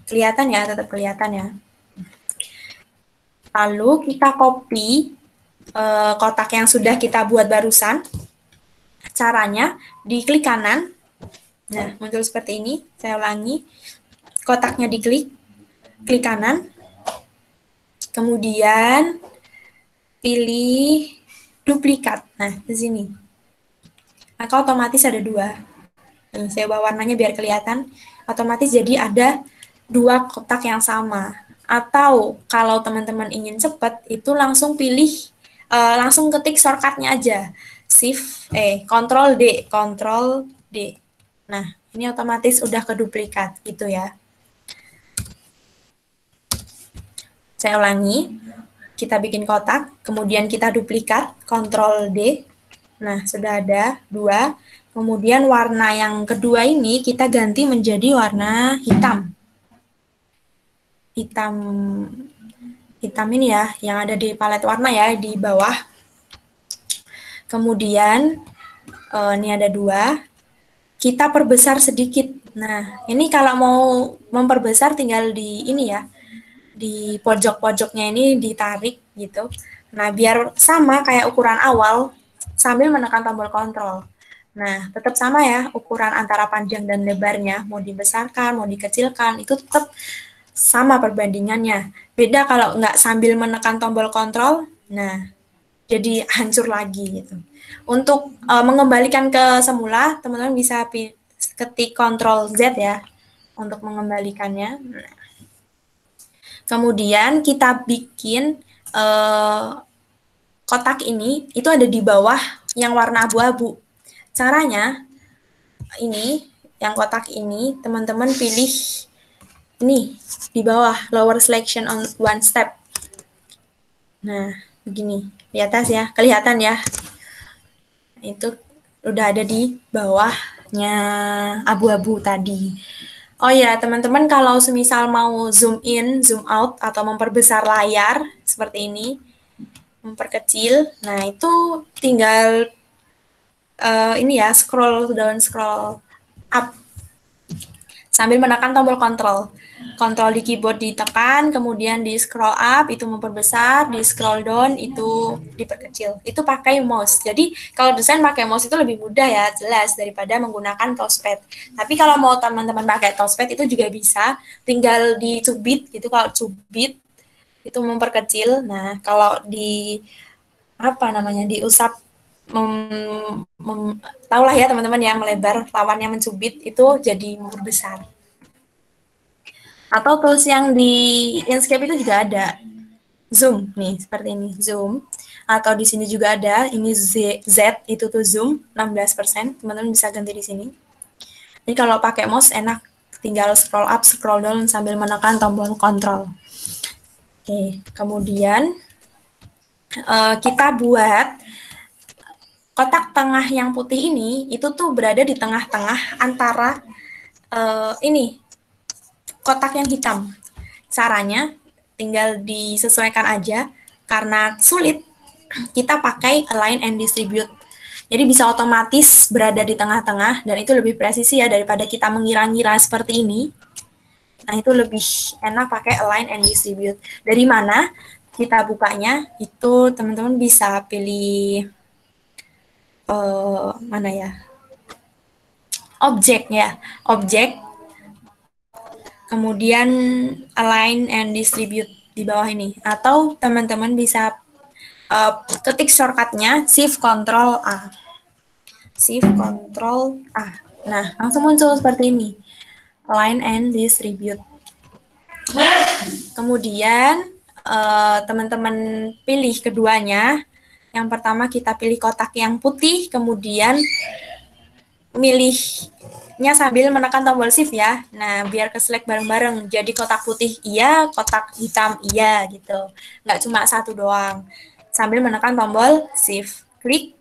Kelihatan ya, tetap kelihatan ya. Lalu kita copy kotak yang sudah kita buat barusan. Caranya, diklik kanan. Nah, muncul seperti ini. Saya ulangi. Kotaknya diklik. Klik kanan. Kemudian, pilih duplikat. Nah, di sini. maka otomatis ada 2. Nih, saya ubah warnanya biar kelihatan. Otomatis jadi ada 2 kotak yang sama. Atau kalau teman-teman ingin cepat, itu langsung pilih, langsung ketik shortcutnya aja. Ctrl D. Nah, ini otomatis udah keduplikat gitu ya. Saya ulangi, kita bikin kotak, kemudian kita duplikat, Ctrl D. Nah, sudah ada 2. Kemudian warna yang kedua ini kita ganti menjadi warna hitam. Hitam ini ya, yang ada di palet warna ya, di bawah. Kemudian, ini ada 2. Kita perbesar sedikit. Nah, ini kalau mau memperbesar tinggal di ini ya, di pojok-pojoknya ini ditarik gitu. Nah, biar sama kayak ukuran awal, sambil menekan tombol kontrol. Nah, tetap sama ya, ukuran antara panjang dan lebarnya, mau dibesarkan, mau dikecilkan, itu tetap sama perbandingannya. Beda kalau nggak sambil menekan tombol kontrol, nah, jadi hancur lagi gitu. Untuk mengembalikan ke semula, teman-teman bisa ketik Ctrl Z ya, untuk mengembalikannya. Nah, kemudian kita bikin kotak ini, itu ada di bawah yang warna abu-abu. Caranya, ini, yang kotak ini, teman-teman pilih ini, di bawah, lower selection on one step. Nah, begini, di atas ya, kelihatan ya. Itu udah ada di bawahnya abu-abu tadi. Oh ya, teman-teman kalau semisal mau zoom in, zoom out, atau memperbesar layar, seperti ini, memperkecil, nah itu tinggal ini ya, scroll down, scroll up, sambil menekan tombol kontrol. Kontrol di keyboard ditekan, kemudian di scroll up itu memperbesar, di scroll down itu diperkecil. Itu pakai mouse. Jadi kalau desain pakai mouse itu lebih mudah ya, jelas daripada menggunakan touchpad. Tapi kalau mau teman-teman pakai touchpad itu juga bisa, tinggal dicubit gitu. Kalau cubit itu memperkecil. Nah, kalau di diusap, tahulah ya teman-teman yang melebar, lawannya mencubit itu jadi memperbesar. Atau tools yang di Inkscape itu juga ada. Zoom nih, seperti ini, zoom. Atau di sini juga ada, ini Z itu tuh zoom 16%, teman-teman bisa ganti di sini. Ini kalau pakai mouse enak, tinggal scroll up, scroll down sambil menekan tombol kontrol. Oke, kemudian kita buat kotak tengah yang putih ini, itu tuh berada di tengah-tengah antara ini, kotak yang hitam. Caranya tinggal disesuaikan aja, karena sulit, kita pakai align and distribute. Jadi bisa otomatis berada di tengah-tengah, dan itu lebih presisi ya daripada kita mengira-ngira seperti ini. Nah, itu lebih enak pakai align and distribute. Dari mana kita bukanya, itu teman-teman bisa pilih mana ya? Objek ya, objek. Kemudian align and distribute di bawah ini. Atau teman-teman bisa ketik shortcutnya Shift Ctrl A. Shift Ctrl A. Nah, langsung muncul seperti ini. Align and distribute. Kemudian teman-teman pilih keduanya. Yang pertama kita pilih kotak yang putih, kemudian milihnya sambil menekan tombol shift ya. Nah, biar ke select bareng-bareng. Jadi kotak putih iya, kotak hitam iya gitu. Nggak cuma satu doang. Sambil menekan tombol shift. Klik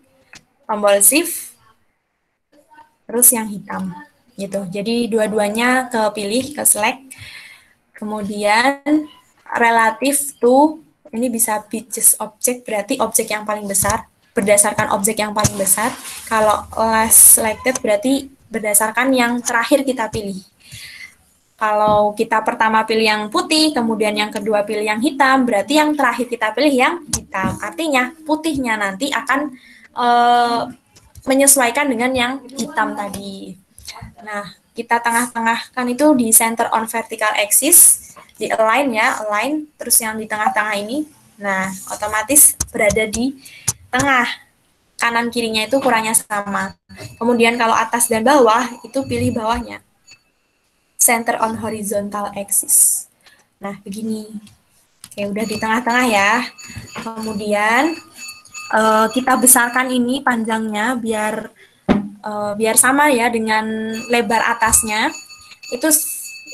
tombol shift, terus yang hitam gitu. Jadi dua-duanya kepilih, ke select. Kemudian relative to, ini bisa biggest object, berarti objek yang paling besar. Berdasarkan objek yang paling besar. Kalau last selected berarti berdasarkan yang terakhir kita pilih. Kalau kita pertama pilih yang putih, kemudian yang kedua pilih yang hitam, berarti yang terakhir kita pilih yang hitam. Artinya putihnya nanti akan menyesuaikan dengan yang hitam tadi. Nah, kita tengah-tengahkan itu di center on vertical axis, di align ya, align, terus yang di tengah-tengah ini, nah otomatis berada di tengah. kanan kirinya itu ukurannya sama. Kemudian kalau atas dan bawah itu pilih bawahnya. Center on horizontal axis. Nah, begini. Oke, udah di tengah-tengah ya. Kemudian kita besarkan ini panjangnya biar sama ya dengan lebar atasnya. Itu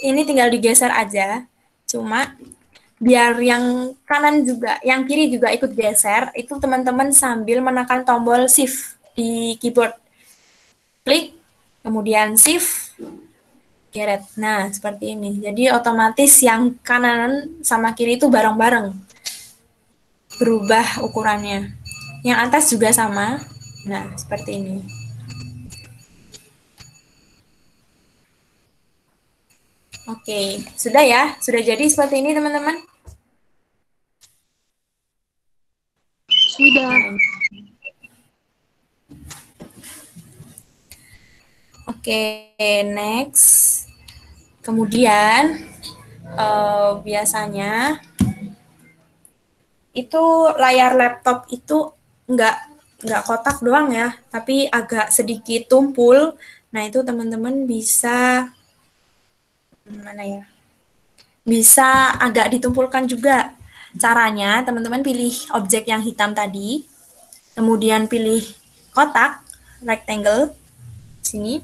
ini tinggal digeser aja. Cuma biar yang kanan juga, yang kiri juga ikut geser, itu teman-teman sambil menekan tombol shift di keyboard. Klik, kemudian shift, geret. Nah, seperti ini. Jadi otomatis yang kanan sama kiri itu bareng-bareng berubah ukurannya. Yang atas juga sama. Nah, seperti ini. Oke, sudah ya? Sudah jadi seperti ini, teman-teman? Sudah. Oke, next. Kemudian, biasanya itu layar laptop itu nggak kotak doang ya, tapi agak sedikit tumpul. Nah, itu teman-teman bisa mana ya? Bisa agak ditumpulkan juga. Caranya, teman-teman pilih objek yang hitam tadi, kemudian pilih kotak, rectangle, sini.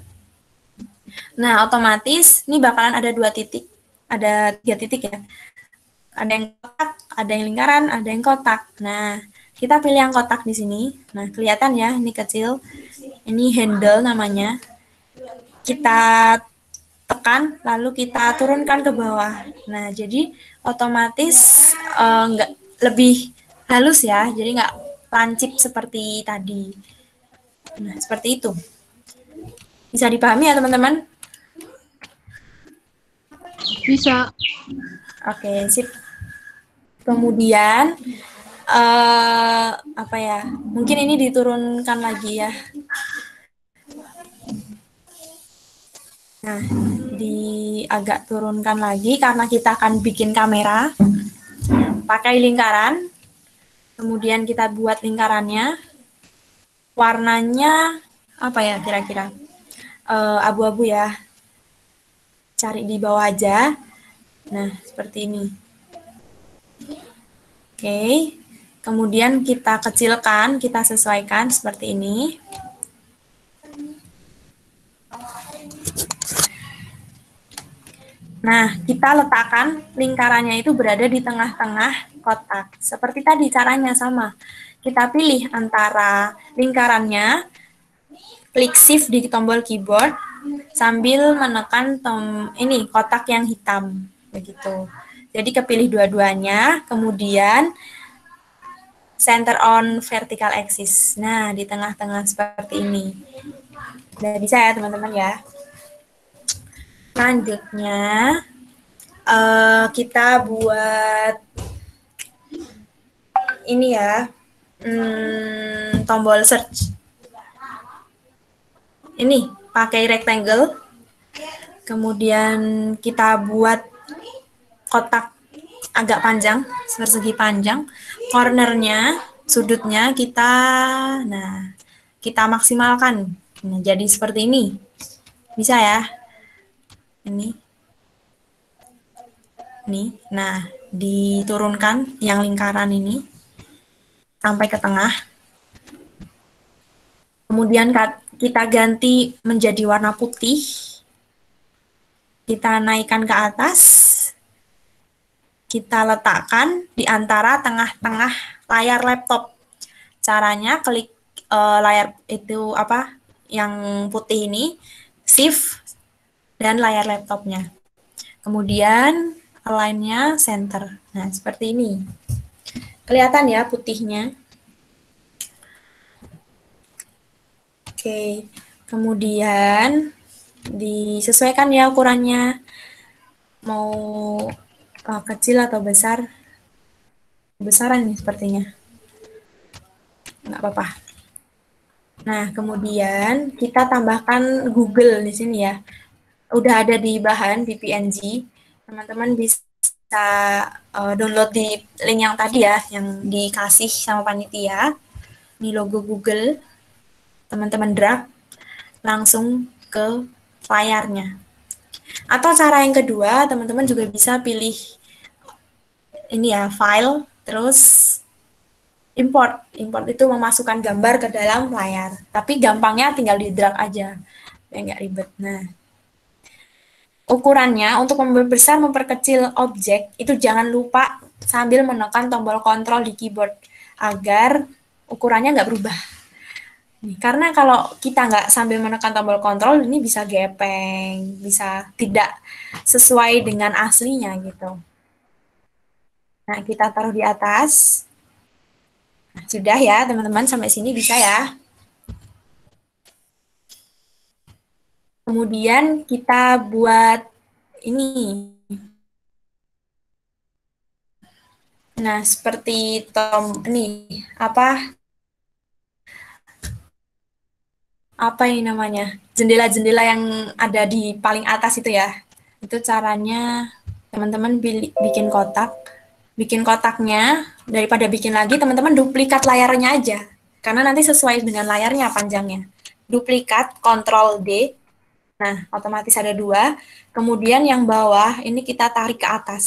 Nah, otomatis ini bakalan ada 2 titik, ada 3 titik ya. Ada yang kotak, ada yang lingkaran, ada yang kotak. Nah, kita pilih yang kotak di sini. Nah, kelihatan ya, ini kecil. Ini handle namanya. Kita tekan, lalu kita turunkan ke bawah. Nah, jadi otomatis nggak lebih halus ya, jadi nggak lancip seperti tadi. Nah, seperti itu. Bisa dipahami ya, teman-teman? Bisa. Oke, sip. Kemudian, apa ya, mungkin ini diturunkan lagi ya. Nah, agak turunkan lagi karena kita akan bikin kamera. Pakai lingkaran, kemudian kita buat lingkarannya. Warnanya apa ya kira-kira? Abu-abu ya. Cari di bawah aja. Nah, seperti ini. Oke. Kemudian kita kecilkan, kita sesuaikan seperti ini. Nah, kita letakkan lingkarannya itu berada di tengah-tengah kotak. Seperti tadi caranya sama. Kita pilih antara lingkarannya, klik shift di tombol keyboard, sambil menekan ini kotak yang hitam. Begitu. Jadi kepilih dua-duanya, kemudian center on vertical axis. Nah, di tengah-tengah seperti ini. Udah bisa ya, teman-teman ya. Selanjutnya, kita buat ini ya, tombol search. Ini, pakai rectangle. Kemudian kita buat kotak agak panjang, persegi panjang. Cornernya, sudutnya kita maksimalkan. Nah, jadi seperti ini. Bisa ya? Ini. Nah, diturunkan yang lingkaran ini sampai ke tengah. Kemudian kita ganti menjadi warna putih. Kita naikkan ke atas. Kita letakkan di antara tengah-tengah layar laptop. Caranya klik layar itu yang putih ini, shift dan layar laptopnya. Kemudian align-nya center. Nah, seperti ini. Kelihatan ya putihnya. Oke. Kemudian disesuaikan ya ukurannya. Mau kecil atau besar. Besaran nih sepertinya. Nggak apa-apa. Nah, kemudian kita tambahkan Google di sini ya. Udah ada di bahan di PNG. Teman-teman bisa download di link yang tadi ya, yang dikasih sama panitia. Ini logo Google. teman-teman drag langsung ke layarnya. Atau cara yang kedua, teman-teman juga bisa pilih ini ya, file, terus import. Import itu memasukkan gambar ke dalam layar. Tapi gampangnya tinggal di drag aja, biar nggak ribet. Nah, ukurannya untuk memperbesar, memperkecil objek, itu jangan lupa sambil menekan tombol kontrol di keyboard, agar ukurannya nggak berubah. Nih, karena kalau kita nggak sambil menekan tombol kontrol, ini bisa gepeng, bisa tidak sesuai dengan aslinya gitu. Nah, kita taruh di atas. Nah, sudah ya, teman-teman, sampai sini bisa ya. Kemudian kita buat ini. Nah, seperti ini, apa ini namanya? Jendela-jendela yang ada di paling atas itu ya. Itu caranya teman-teman bikin kotak. Bikin kotaknya, daripada bikin lagi, teman-teman duplikat layarnya aja. Karena nanti sesuai dengan layarnya panjangnya. Duplikat, Ctrl D. Nah, otomatis ada 2. Kemudian yang bawah, ini kita tarik ke atas.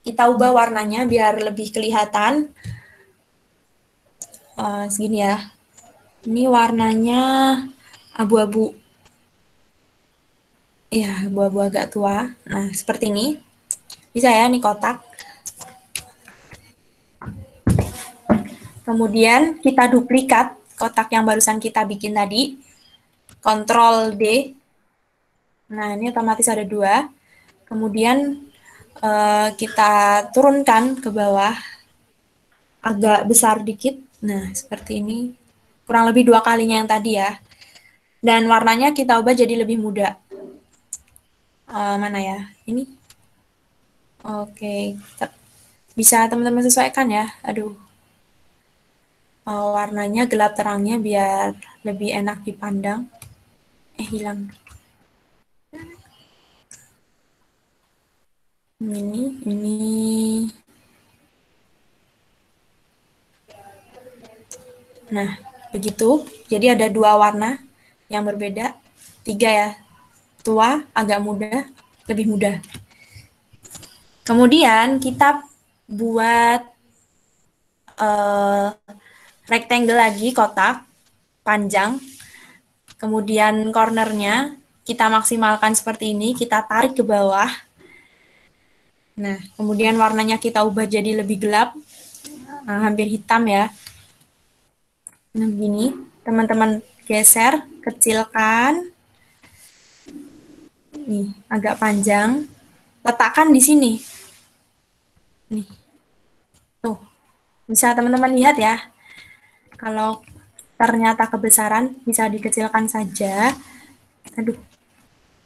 Kita ubah warnanya biar lebih kelihatan. Segini ya. Ini warnanya abu-abu. Ya, abu-abu agak tua. Nah, seperti ini. Bisa ya, ini kotak. Kemudian kita duplikat kotak yang barusan kita bikin tadi. Ctrl D. Nah, ini otomatis ada 2. Kemudian kita turunkan ke bawah. Agak besar dikit. Nah, seperti ini. Kurang lebih 2 kalinya yang tadi ya. Dan warnanya kita ubah jadi lebih muda. Mana ya? Ini. Oke. Bisa teman-teman sesuaikan ya. Aduh. Warnanya gelap terangnya biar lebih enak dipandang. Hilang. Ini. Nah, begitu. Jadi ada 2 warna yang berbeda. 3 ya. Tua, agak muda, lebih muda. Kemudian kita buat rectangle lagi, kotak panjang. Kemudian cornernya kita maksimalkan seperti ini, kita tarik ke bawah. Nah, kemudian warnanya kita ubah jadi lebih gelap, hampir hitam ya. Nah, begini, teman-teman geser, kecilkan. Nih, agak panjang. Letakkan di sini. Nih. Tuh. Bisa teman-teman lihat ya. Kalau ternyata kebesaran, bisa dikecilkan saja. Aduh.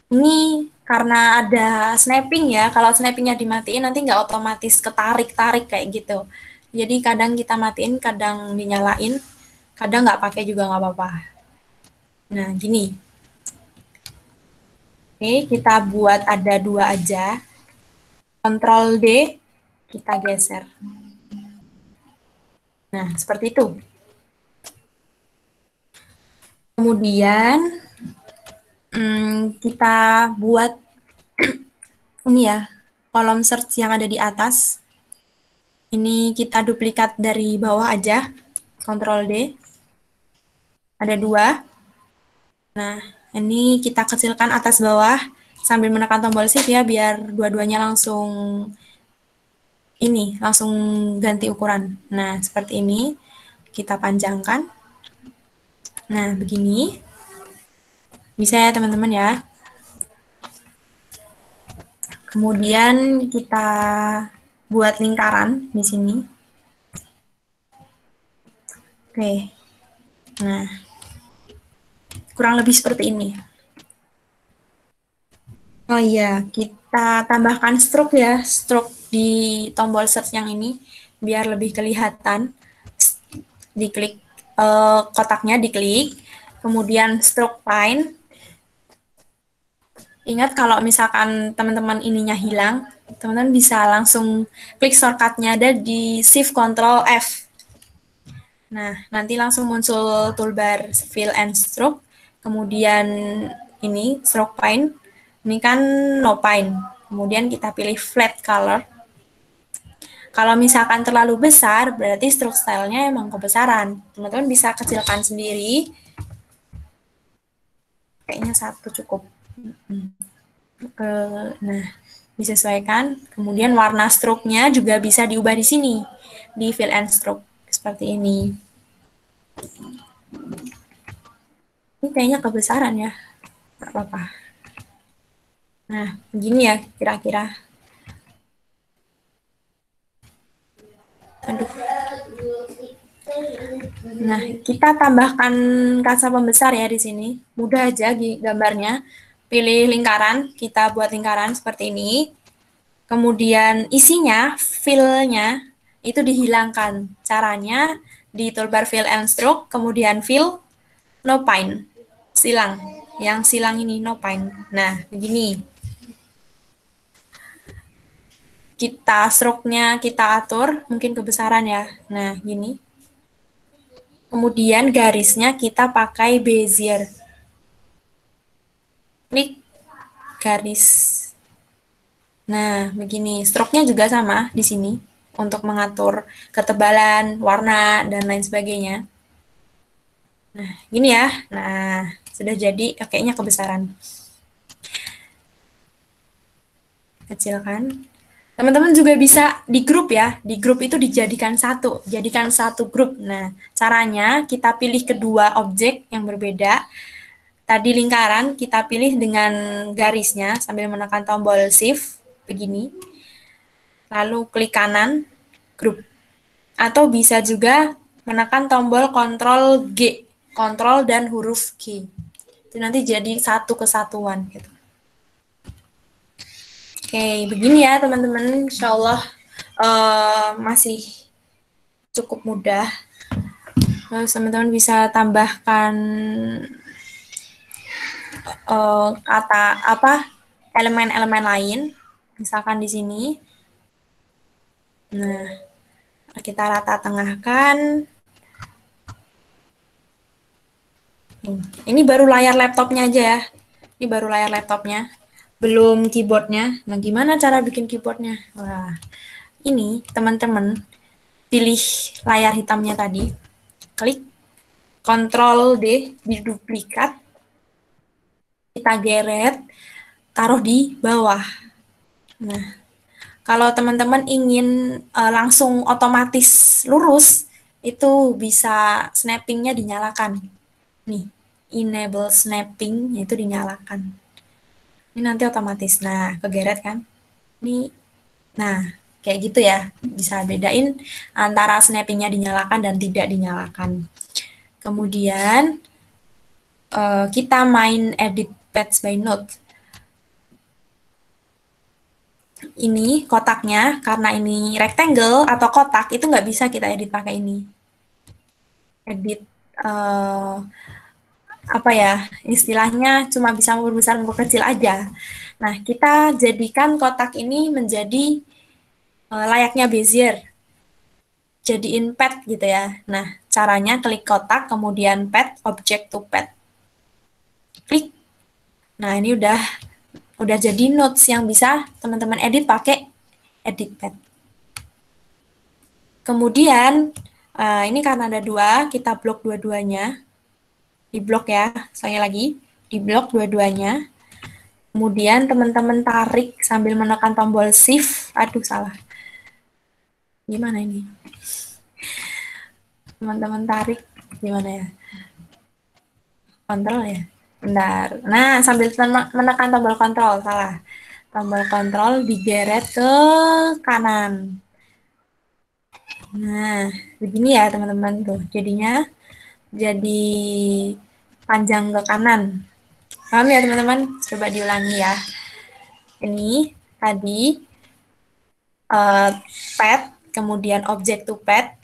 Ini karena ada snapping ya. Kalau snappingnya dimatiin, nanti nggak otomatis ketarik-tarik kayak gitu. Jadi kadang kita matiin, kadang dinyalain. Kadang nggak pakai juga nggak apa-apa. Nah, gini. Oke, kita buat ada 2 aja. Ctrl D, kita geser. Nah, seperti itu. Kemudian, kita buat ini ya, kolom search yang ada di atas. Ini kita duplikat dari bawah aja. Ctrl D. Ada 2. Nah, ini kita kecilkan atas bawah sambil menekan tombol shift ya, biar dua-duanya langsung ganti ukuran. Nah, seperti ini. Kita panjangkan. Nah, begini. Bisa ya, teman-teman ya. Kemudian kita buat lingkaran di sini. Oke. Nah, kurang lebih seperti ini. Oh iya, kita tambahkan stroke ya, stroke di tombol search yang ini biar lebih kelihatan. Diklik kotaknya, diklik, kemudian stroke line. Ingat kalau misalkan teman-teman ininya hilang, teman-teman bisa langsung klik shortcutnya ada di Shift Ctrl F. Nah, nanti langsung muncul toolbar fill and stroke, kemudian ini stroke point, ini kan no point, kemudian kita pilih flat color. Kalau misalkan terlalu besar, berarti stroke style-nya emang kebesaran. Teman-teman bisa kecilkan sendiri. Kayaknya satu cukup. Nah, disesuaikan. Kemudian warna stroke-nya juga bisa diubah di sini, di fill and stroke, seperti ini. Ini kayaknya kebesaran ya, nggak apa-apa. Nah, begini ya kira-kira. Aduh. Nah, kita tambahkan kaca pembesar ya di sini. Mudah aja gambarnya. Pilih lingkaran, kita buat lingkaran seperti ini. Kemudian isinya, fill-nya, itu dihilangkan. Caranya di toolbar fill and stroke, kemudian fill, no point. Silang. Yang silang ini, no point. Nah, begini. Kita stroke-nya kita atur, mungkin kebesaran ya. Nah, gini. Kemudian garisnya kita pakai Bezier. Klik garis. Nah, begini. Stroke-nya juga sama di sini untuk mengatur ketebalan, warna, dan lain sebagainya. Nah, gini ya. Nah, sudah jadi, kayaknya kebesaran. Kecilkan. Teman-teman juga bisa di grup ya. Di grup itu dijadikan satu. Jadikan satu grup. Nah, caranya kita pilih kedua objek yang berbeda. Tadi lingkaran kita pilih dengan garisnya sambil menekan tombol shift. Begini. Lalu klik kanan, grup. Atau bisa juga menekan tombol Ctrl G. Ctrl dan huruf G. Itu nanti jadi satu kesatuan gitu. Oke, begini ya teman-teman. Insya Allah masih cukup mudah. Terus teman-teman bisa tambahkan kata apa elemen-elemen lain, misalkan di sini. Nah, kita rata tengahkan. Ini baru layar laptopnya aja ya. Ini baru layar laptopnya. Belum keyboardnya. Nah, gimana cara bikin keyboardnya? Wah, ini teman-teman pilih layar hitamnya tadi, klik Ctrl D, diduplikat, kita geret, taruh di bawah. Nah, kalau teman-teman ingin langsung otomatis lurus, itu bisa snapping-nya dinyalakan. Nih, enable snapping, itu dinyalakan. Ini nanti otomatis. Nah, kegeret kan? Ini, nah, kayak gitu ya. Bisa bedain antara snapping-nya dinyalakan dan tidak dinyalakan. Kemudian, kita main edit patch by node. Ini kotaknya, karena ini rectangle atau kotak, itu nggak bisa kita edit pakai ini. Edit, apa ya, istilahnya cuma bisa memperbesar memperkecil aja. Nah, kita jadikan kotak ini menjadi layaknya Bezier. Jadiin pet gitu ya. Nah, caranya klik kotak, kemudian pet, object to pet. Klik. Nah, ini udah jadi notes yang bisa teman-teman edit pakai edit pet. Kemudian, ini karena ada dua, kita blok dua-duanya. Di blok ya, sekali lagi, di blok dua-duanya. Kemudian teman-teman tarik sambil menekan tombol shift. Aduh, salah. Gimana ini? Teman-teman tarik, gimana ya? Kontrol ya? Bentar. Nah, sambil menekan tombol kontrol, salah. Tombol kontrol digeret ke kanan. Nah, begini ya teman-teman tuh. Jadinya jadi panjang ke kanan. Paham ya teman-teman? Coba diulangi ya. Ini tadi pet, kemudian object to pet,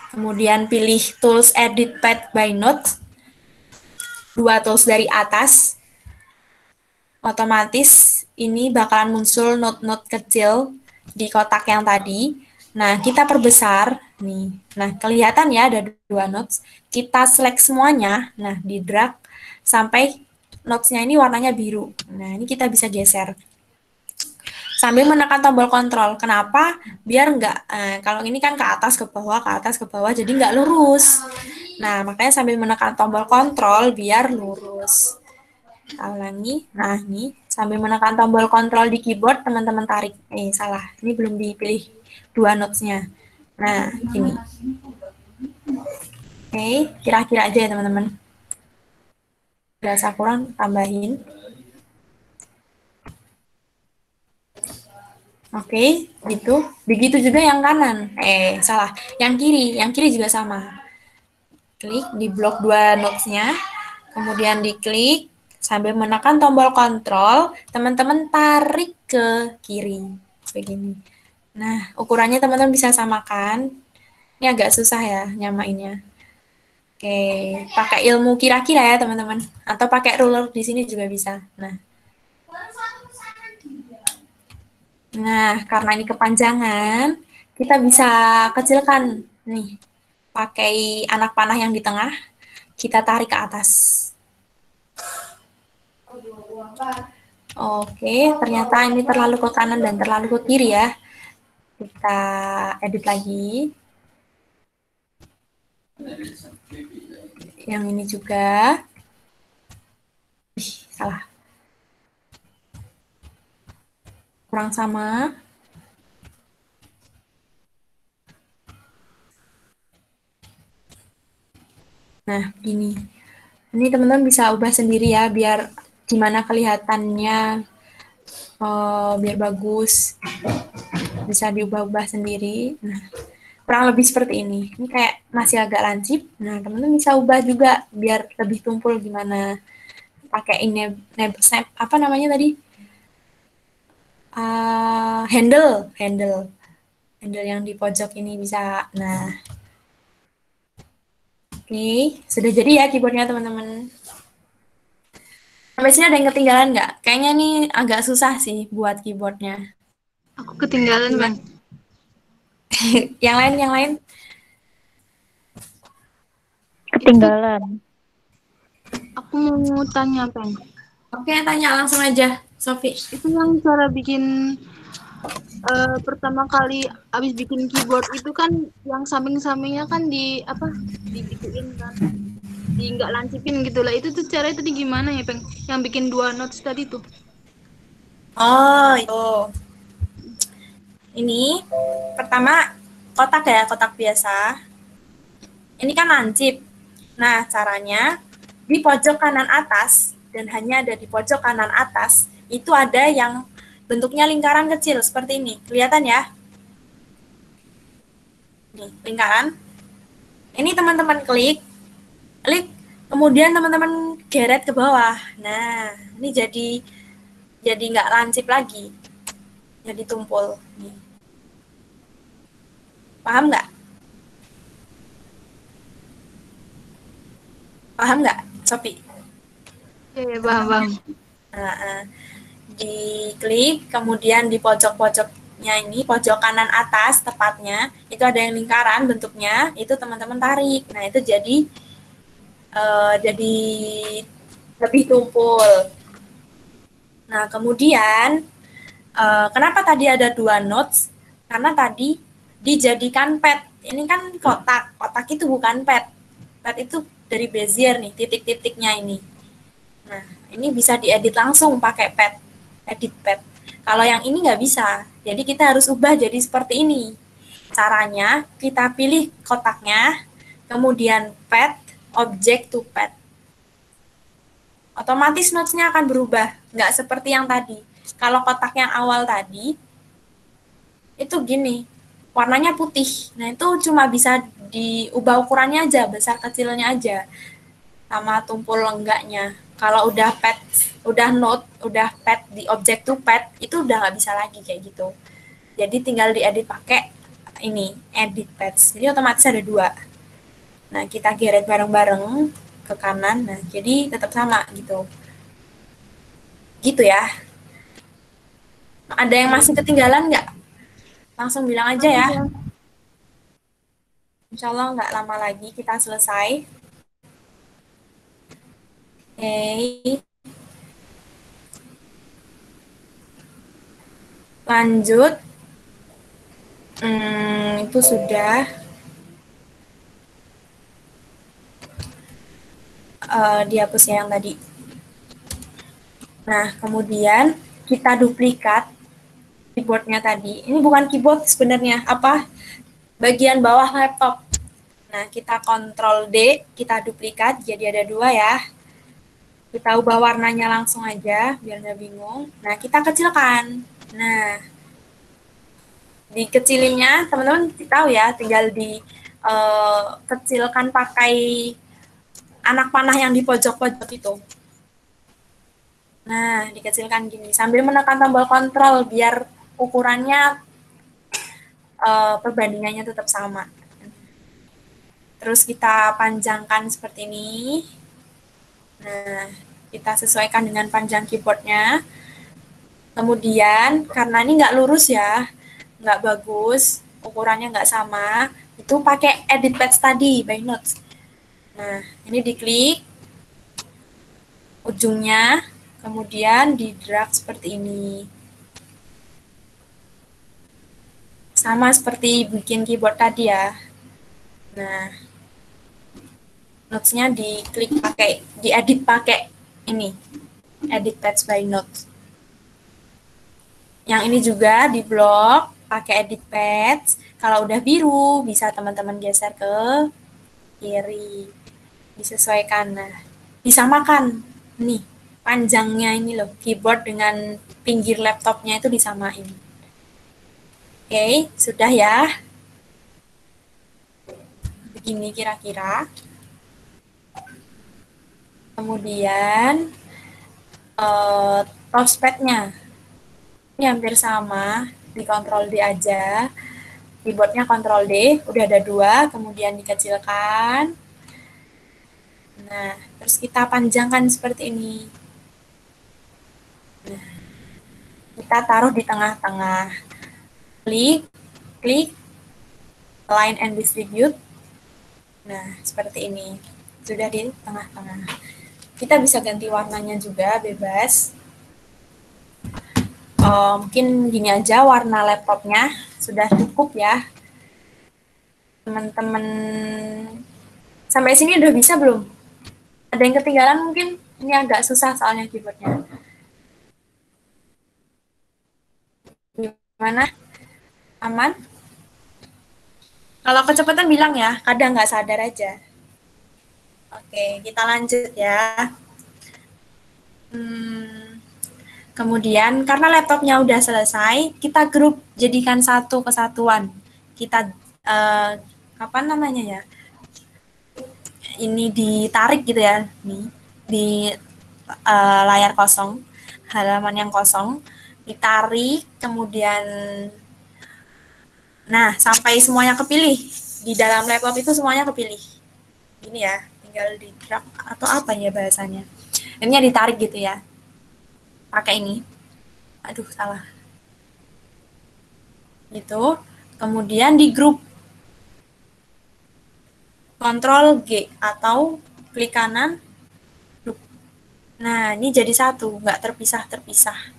kemudian pilih tools edit pet by node, dua tools dari atas, otomatis ini bakalan muncul node-node kecil di kotak yang tadi. Nah, kita perbesar Nih, nah kelihatan ya ada dua notes. Kita select semuanya. Nah, di drag sampai notes-nya ini warnanya biru. Nah, ini kita bisa geser sambil menekan tombol kontrol. Kenapa? Biar nggak, kalau ini kan ke atas, ke bawah, jadi nggak lurus. Nah, makanya sambil menekan tombol kontrol biar lurus. Kita ulangi. Nah, ini sambil menekan tombol kontrol di keyboard, teman-teman tarik. Salah. Ini belum dipilih dua notes-nya. Nah, ini. Oke, kira-kira aja ya teman-teman. Berasa kurang, tambahin. Oke, gitu. Begitu juga yang kanan. Salah. Yang kiri juga sama. Klik di blok dua notes-nya, kemudian diklik, sambil menekan tombol kontrol, teman-teman tarik ke kiri. Begini. Nah, ukurannya teman-teman bisa samakan. Ini agak susah ya nyamainnya. Oke, pakai ilmu kira-kira ya teman-teman. Atau pakai ruler di sini juga bisa. Nah, karena ini kepanjangan, kita bisa kecilkan nih. Pakai anak panah yang di tengah, kita tarik ke atas. Oke, ternyata ini terlalu ke kanan dan terlalu ke kiri ya. Kita edit lagi. Yang ini juga. Salah. Kurang sama. Nah, ini. Ini teman-teman bisa ubah sendiri ya, biar gimana kelihatannya, biar bagus. Bisa diubah-ubah sendiri. Nah, kurang lebih seperti ini. Ini kayak masih agak lancip. Nah, teman-teman bisa ubah juga biar lebih tumpul gimana. Pakai ini snap, apa namanya tadi? Handle yang di pojok ini bisa. Nah, oke, sudah jadi ya keyboardnya teman-teman. Sampai sini ada yang ketinggalan nggak? Kayaknya nih agak susah sih buat keyboardnya. Aku ketinggalan, Bang. Yang lain? Ketinggalan. Aku mau tanya, Bang. Oke, tanya langsung aja, Sofi. Itu yang cara bikin pertama kali abis bikin keyboard itu kan yang samping-sampingnya kan digituin kan, nggak lancipin gitu lah. Itu tuh caranya tadi gimana ya, Bang? Yang bikin dua notes tadi tuh. Oh, itu. Ini pertama kotak ya, kotak biasa. Ini kan lancip. Nah, caranya di pojok kanan atas, dan hanya ada di pojok kanan atas, itu ada yang bentuknya lingkaran kecil seperti ini. Kelihatan ya? Nih, lingkaran. Ini teman-teman klik, kemudian teman-teman geret ke bawah. Nah, ini jadi nggak lancip lagi. Jadi tumpul. Nih. Paham nggak? Paham nggak, Sopi? Iya, paham. Nah, diklik, kemudian di pojok-pojoknya ini, pojok kanan atas tepatnya, itu ada yang lingkaran bentuknya, itu teman-teman tarik. Nah, itu jadi lebih tumpul. Nah, kemudian kenapa tadi ada dua notes? Karena tadi dijadikan pad. Ini kan kotak. Kotak itu bukan pad. Pad itu dari Bezier nih, titik-titiknya ini. Nah, ini bisa diedit langsung pakai pad, edit pad. Kalau yang ini nggak bisa, jadi kita harus ubah jadi seperti ini. Caranya, kita pilih kotaknya, kemudian pad, object to pad. Otomatis notes-nya akan berubah, nggak seperti yang tadi. Kalau kotak yang awal tadi, itu gini, warnanya putih. Nah, itu cuma bisa diubah ukurannya aja, besar kecilnya aja, sama tumpul enggaknya. Kalau udah pad, udah pad di object to pad, itu udah nggak bisa lagi kayak gitu. Jadi tinggal diedit pakai ini, edit pads. Jadi otomatis ada dua. Nah, kita geret bareng-bareng ke kanan. Nah, jadi tetap sama gitu. Gitu ya. Ada yang masih ketinggalan nggak? Langsung bilang aja ya. Insya Allah nggak lama lagi kita selesai. Oke. Lanjut. Itu sudah. Dihapusnya yang tadi. Nah, kemudian kita duplikat keyboardnya tadi. Ini bukan keyboard sebenarnya, apa? Bagian bawah laptop. Nah, kita Ctrl D, kita duplikat, jadi ada 2 ya. Kita ubah warnanya langsung aja, biar nggak bingung. Nah, kita kecilkan. Nah, dikecilinnya, teman-teman tahu ya, tinggal kecilkan pakai anak panah yang di pojok-pojok itu. Nah, dikecilkan gini, sambil menekan tombol kontrol, biar ukurannya, perbandingannya tetap sama. Terus kita panjangkan seperti ini. Nah, kita sesuaikan dengan panjang keyboardnya. Kemudian, karena ini nggak lurus ya, nggak bagus, ukurannya nggak sama, itu pakai edit patch tadi, by notes. Nah, ini diklik ujungnya, kemudian di drag seperti ini. Sama seperti bikin keyboard tadi ya. Nah, notes-nya diklik pakai, diedit pakai ini, edit patch by notes. Yang ini juga di blok pakai edit patch. Kalau udah biru, bisa teman-teman geser ke kiri. Disesuaikan. Nah, disamakan. Nih, panjangnya ini loh, keyboard dengan pinggir laptopnya itu disamain. Oke, sudah ya. Begini kira-kira. Kemudian touchpad-nya ini hampir sama, di Ctrl D aja. Keyboardnya Ctrl D, udah ada 2, kemudian dikecilkan. Nah, terus kita panjangkan seperti ini. Nah, kita taruh di tengah-tengah. Klik, align and distribute. Nah, seperti ini. Sudah di tengah-tengah. Kita bisa ganti warnanya juga, bebas. Mungkin gini aja warna laptopnya, sudah cukup ya. Teman-teman sampai sini udah bisa belum? Ada yang ketinggalan mungkin? Ini agak susah soalnya keyboardnya. Gimana? Aman? Kalau kecepatan bilang ya, kadang nggak sadar aja. Oke, kita lanjut ya. Kemudian, karena laptopnya udah selesai, kita grup jadikan satu kesatuan. Kita, apa namanya ya, ini ditarik gitu ya, nih, di layar kosong, halaman yang kosong, ditarik, kemudian, nah, sampai semuanya kepilih. Di dalam laptop itu semuanya kepilih. Ini ya, tinggal di drag atau apa ya bahasanya. Ini ditarik gitu ya. Pakai ini. Aduh, salah. Gitu. Kemudian di grup. Ctrl G atau klik kanan. Grup. Nah, ini jadi satu, nggak terpisah-terpisah.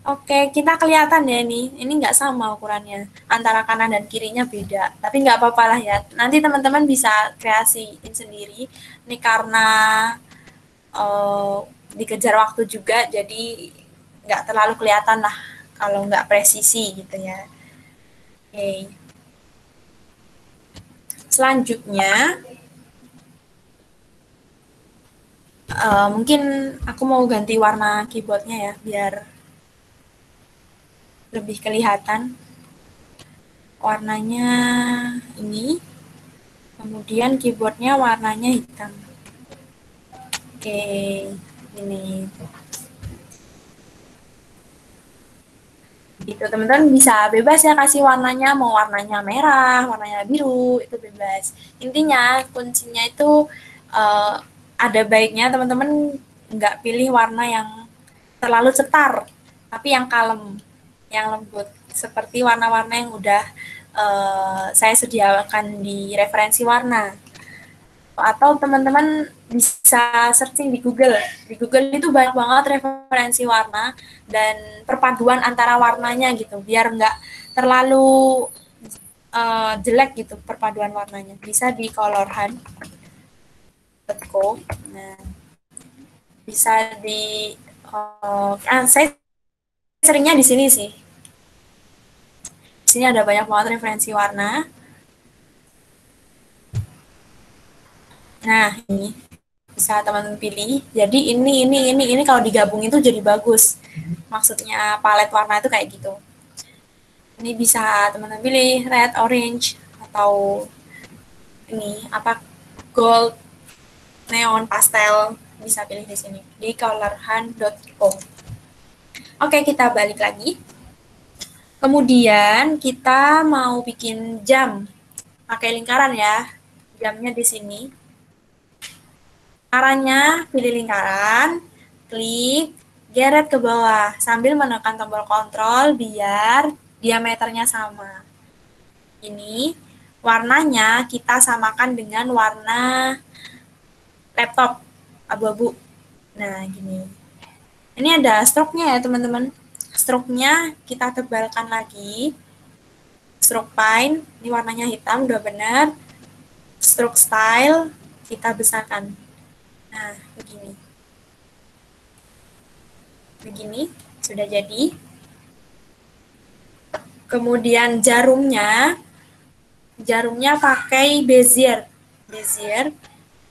Oke, kita kelihatan ya ini. Ini nggak sama ukurannya. Antara kanan dan kirinya beda. Tapi nggak apa-apa lah ya. Nanti teman-teman bisa kreasiin sendiri. Ini karena dikejar waktu juga, jadi nggak terlalu kelihatan lah kalau nggak presisi gitu ya. Oke. Selanjutnya, mungkin aku mau ganti warna keyboardnya ya, biar lebih kelihatan. Warnanya ini, kemudian keyboardnya warnanya hitam. Oke, ini. Gitu, teman-teman bisa bebas ya kasih warnanya, mau warnanya merah, warnanya biru, itu bebas. Intinya, kuncinya itu ada baiknya teman-teman nggak pilih warna yang terlalu cetar, tapi yang kalem, yang lembut. Seperti warna-warna yang udah saya sediakan di referensi warna. Atau teman-teman bisa searching di Google. Di Google itu banyak banget referensi warna dan perpaduan antara warnanya gitu, biar nggak terlalu jelek gitu perpaduan warnanya. Bisa di colorhunt.co. Nah, bisa di saya seringnya di sini sih. Di sini ada banyak banget referensi warna. Nah, ini bisa teman-teman pilih. Jadi ini kalau digabung itu jadi bagus. Maksudnya palet warna itu kayak gitu. Ini bisa teman-teman pilih red, orange, atau ini apa gold, neon, pastel, bisa pilih di sini di colorhunt.co. Oke, kita balik lagi. Kemudian kita mau bikin jam pakai lingkaran ya. Jamnya di sini. Caranya pilih lingkaran, klik, geret ke bawah sambil menekan tombol kontrol biar diameternya sama. Ini warnanya kita samakan dengan warna laptop abu-abu. Nah, gini. Ini ada stroke-nya ya, teman-teman. Stroke-nya kita tebalkan lagi. Stroke fine, ini warnanya hitam, udah benar. Stroke style, kita besarkan. Nah, begini. Begini, sudah jadi. Kemudian jarumnya pakai bezier. Bezier,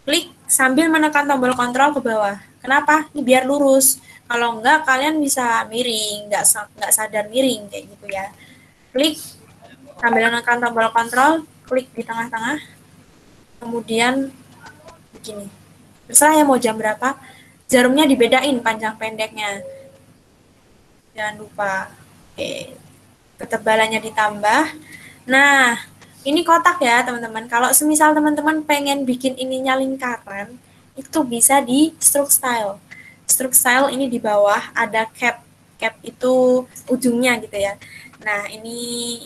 klik sambil menekan tombol kontrol ke bawah. Kenapa? Ini biar lurus. Kalau enggak, kalian bisa miring, enggak sadar miring, kayak gitu ya. Klik sambil menekan tombol kontrol, klik di tengah-tengah. Kemudian begini. Terserah ya mau jam berapa. Jarumnya dibedain panjang pendeknya. Jangan lupa. Oke. Ketebalannya ditambah. Nah, ini kotak ya teman-teman. Kalau semisal teman-teman pengen bikin ininya lingkaran, itu bisa di stroke style. Stroke style ini di bawah ada cap. Cap itu ujungnya gitu ya. Nah, ini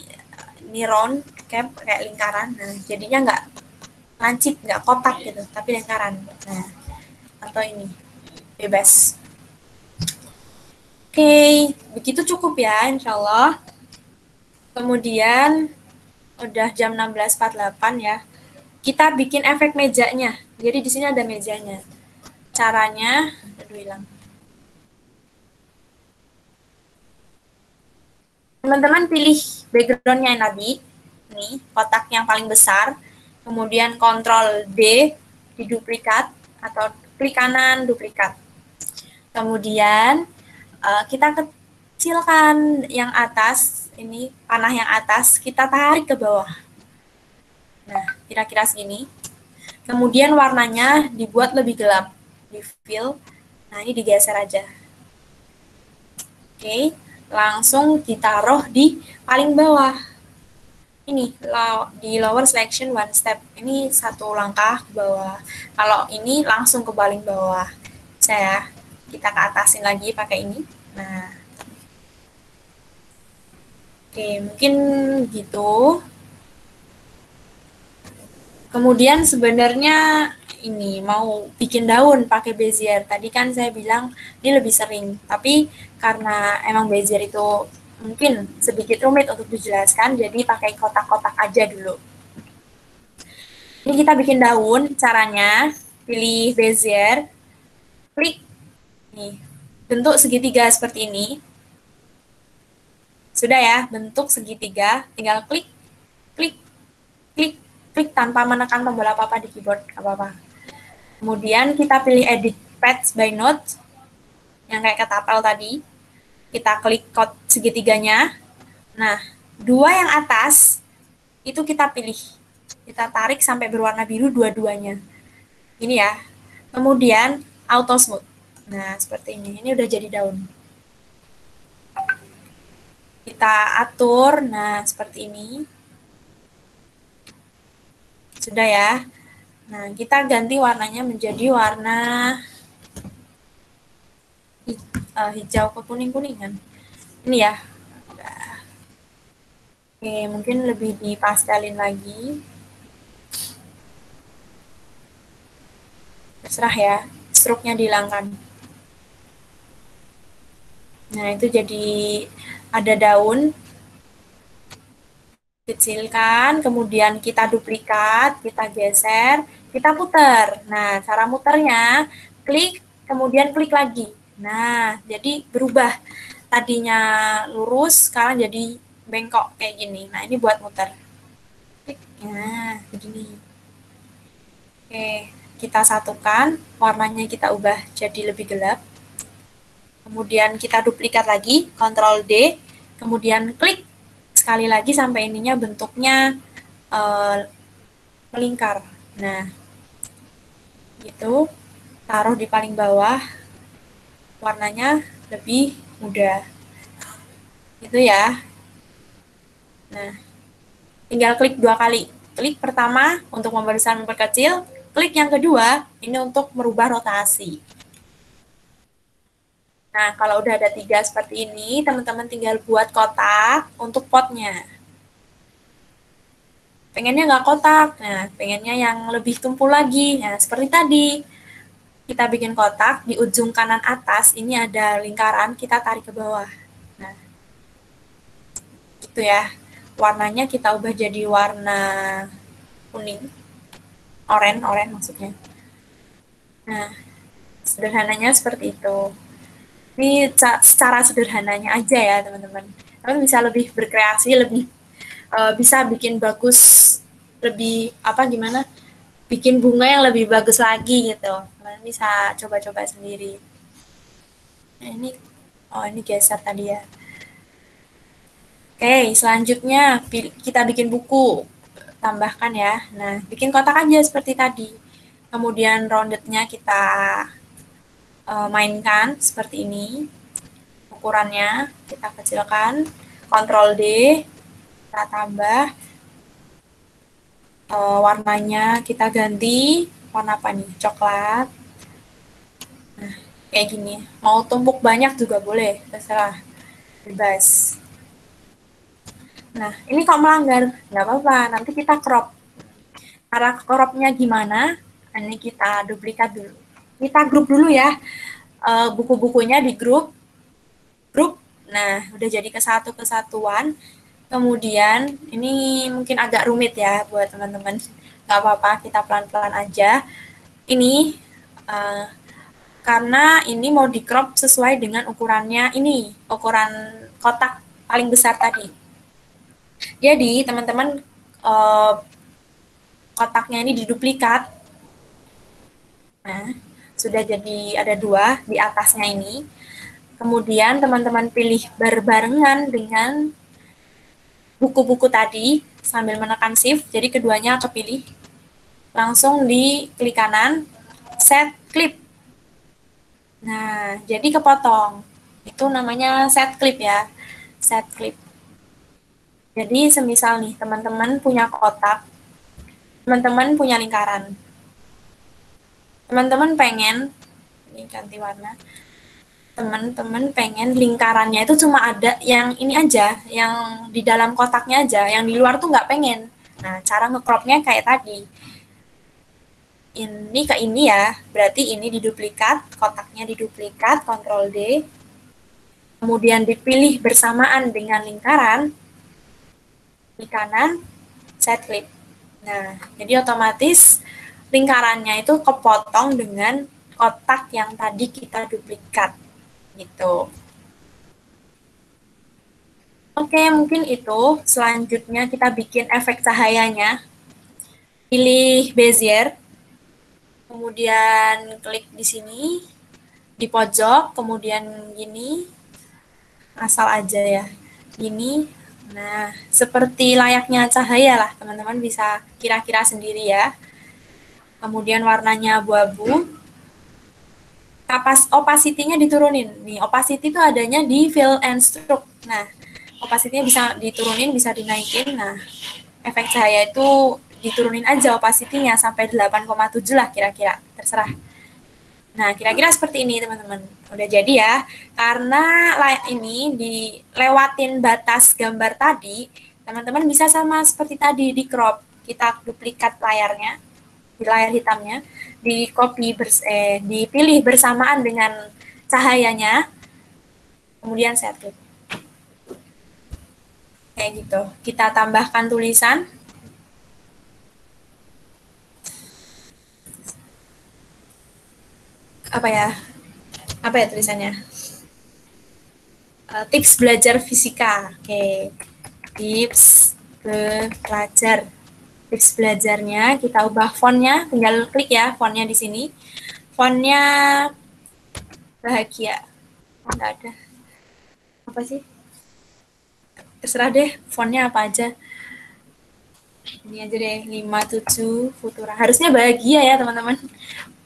round cap kayak lingkaran. Nah, jadinya nggak lancip, nggak kotak gitu, tapi lingkaran. Nah, atau ini bebas. Oke, begitu cukup ya, insya Allah. Kemudian udah jam 16.48 ya. Kita bikin efek mejanya. Jadi di sini ada mejanya. Caranya, aduh hilang. Teman-teman pilih background-nya yang tadi. Ini kotak yang paling besar. Kemudian Ctrl D diduplikat atau klik kanan duplikat. Kemudian kita kecilkan yang atas, ini panah yang atas, kita tarik ke bawah. Nah, kira-kira segini. Kemudian warnanya dibuat lebih gelap, di fill. Nah, ini digeser aja. Oke, langsung ditaruh di paling bawah. Ini di lower selection one step. Ini satu langkah ke bawah. Kalau ini langsung ke paling bawah. Kita ke atasin lagi pakai ini. Nah, oke, mungkin gitu. Kemudian sebenarnya ini mau bikin daun pakai bezier. Tadi kan saya bilang ini lebih sering, tapi karena emang bezier itu mungkin sedikit rumit untuk dijelaskan, jadi pakai kotak-kotak aja dulu. Ini kita bikin daun, caranya pilih bezier, klik, nih, bentuk segitiga seperti ini. Sudah ya, bentuk segitiga, tinggal klik, klik, klik, klik tanpa menekan tombol apa-apa di keyboard, apa-apa. Kemudian kita pilih edit path by node, yang kayak ketapel tadi. Kita klik code segitiganya. Nah, dua yang atas itu kita pilih. Kita tarik sampai berwarna biru dua-duanya. Ini ya. Kemudian auto smooth. Nah, seperti ini. Ini udah jadi daun. Kita atur. Nah, seperti ini. Sudah ya. Nah, kita ganti warnanya menjadi warna hijau ke kuning-kuningan. Ini ya. Oke, mungkin lebih dipastelin lagi. Terserah ya, struknya dihilangkan. Nah, itu jadi ada daun, kecilkan, kemudian kita duplikat, kita geser, kita putar. Nah, cara muternya, klik, kemudian klik lagi. Nah, jadi berubah. Tadinya lurus, sekarang jadi bengkok kayak gini. Nah, ini buat muter. Klik. Nah, begini. Oke, kita satukan, warnanya kita ubah jadi lebih gelap. Kemudian kita duplikat lagi, Ctrl D, kemudian klik sekali lagi sampai ininya bentuknya melingkar. Nah, gitu, taruh di paling bawah, warnanya lebih muda. Gitu ya. Nah, tinggal klik 2 kali. Klik pertama untuk membesar memperkecil, klik yang kedua ini untuk merubah rotasi. Nah, kalau udah ada 3 seperti ini, teman-teman tinggal buat kotak untuk potnya. Pengennya nggak kotak, nah pengennya yang lebih tumpul lagi. Nah, seperti tadi, kita bikin kotak, di ujung kanan atas ini ada lingkaran, kita tarik ke bawah. Nah, gitu ya. Warnanya kita ubah jadi warna kuning, oranye maksudnya. Nah, sederhananya seperti itu. Ini secara sederhananya aja ya teman-teman. Kalian bisa lebih berkreasi, lebih bisa bikin bagus, lebih apa gimana? Bikin bunga yang lebih bagus lagi gitu. Kalian bisa coba-coba sendiri. Nah, ini geser tadi ya. Oke, selanjutnya kita bikin buku. Tambahkan ya. Nah, bikin kotak aja seperti tadi. Kemudian roundednya kita mainkan seperti ini. Ukurannya kita kecilkan. Ctrl D, kita tambah. Warnanya kita ganti. Warna apa nih? Coklat. Nah, kayak gini. Mau tumpuk banyak juga boleh, terserah. Bebas. Nah, ini kok melanggar? Nggak apa-apa, nanti kita crop. Cara cropnya gimana? Ini kita duplikat dulu. Kita grup dulu ya. Buku-bukunya di grup. Nah, udah jadi kesatuan. Kemudian, ini mungkin agak rumit ya buat teman-teman. Nggak apa-apa, kita pelan-pelan aja. Ini, karena ini mau di crop sesuai dengan ukurannya ini, ukuran kotak paling besar tadi. Jadi, teman-teman, kotaknya ini diduplikat. Nah, sudah jadi ada 2 di atasnya ini. Kemudian teman-teman pilih berbarengan dengan buku-buku tadi sambil menekan shift, jadi keduanya kepilih. Langsung di klik kanan, set clip. Nah, jadi kepotong. Itu namanya set clip ya, set clip. Jadi semisal nih, teman-teman punya kotak, teman-teman punya lingkaran. Teman-teman pengen, ini ganti warna, teman-teman pengen lingkarannya itu cuma ada yang ini aja, yang di dalam kotaknya aja, yang di luar tuh nggak pengen. Nah, cara ngecropnya kayak tadi. Ini ke ini ya, berarti ini diduplikat, kotaknya diduplikat, Ctrl D, kemudian dipilih bersamaan dengan lingkaran, di kanan, set clip. Nah, jadi otomatis lingkarannya itu kepotong dengan kotak yang tadi kita duplikat. Gitu. Oke, mungkin itu. Selanjutnya kita bikin efek cahayanya. Pilih Bezier. Kemudian klik di sini. Di pojok, kemudian gini. Asal aja ya. Gini. Nah, seperti layaknya cahaya lah. Teman-teman bisa kira-kira sendiri ya. Kemudian warnanya abu-abu. Opacity-nya diturunin. Nih, opacity itu adanya di fill and stroke. Nah, opacity-nya bisa diturunin, bisa dinaikin. Nah, efek cahaya itu diturunin aja opacity-nya sampai 8,7 lah kira-kira. Terserah. Nah, kira-kira seperti ini, teman-teman. Udah jadi ya. Karena ini dilewatin batas gambar tadi, teman-teman bisa sama seperti tadi di crop, kita duplikat layarnya, di layar hitamnya, dipilih bersamaan dengan cahayanya, kemudian setting. Kayak gitu. Kita tambahkan tulisan. Apa ya tulisannya? Tips belajar fisika. Oke. Tips belajar. Tips belajarnya kita ubah fontnya, tinggal klik ya fontnya di sini. Fontnya bahagia. Oh, nggak ada. Apa sih? Terserah deh fontnya apa aja. Ini aja deh 57 Futura. Harusnya bahagia ya teman-teman.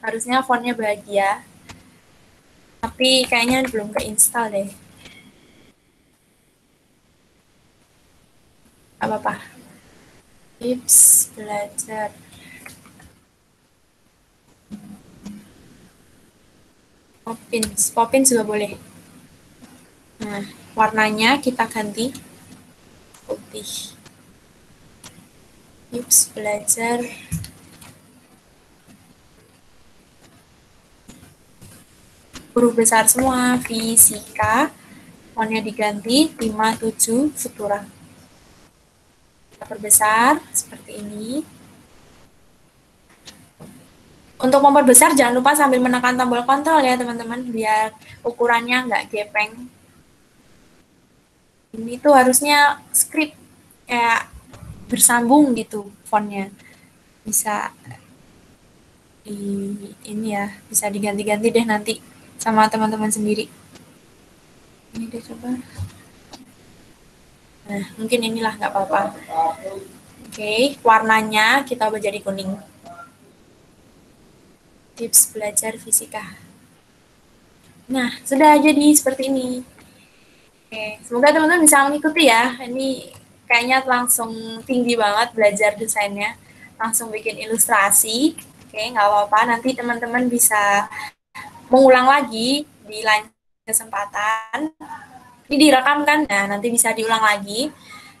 Harusnya fontnya bahagia. Tapi kayaknya belum keinstall deh. Apa-apa. Tips belajar. Poppins juga boleh. Nah, warnanya kita ganti putih. Tips belajar. Huruf besar semua, fisika. Fontnya diganti 57 Futura. Kita perbesar seperti ini. Untuk memperbesar jangan lupa sambil menekan tombol kontrol ya teman-teman, biar ukurannya nggak gepeng. Ini tuh harusnya script kayak bersambung gitu fontnya. Bisa ini ya, bisa diganti-ganti deh nanti sama teman-teman sendiri. Ini deh coba. Nah, mungkin inilah nggak apa-apa. Oke, warnanya kita ubah jadi kuning. Tips belajar fisika. Nah, sudah jadi seperti ini. Oke, semoga teman-teman bisa mengikuti ya. Ini kayaknya langsung tinggi banget belajar desainnya. Langsung bikin ilustrasi. Oke, nggak apa-apa. Nanti teman-teman bisa mengulang lagi di lain kesempatan. Ini direkam kan? Nah, nanti bisa diulang lagi.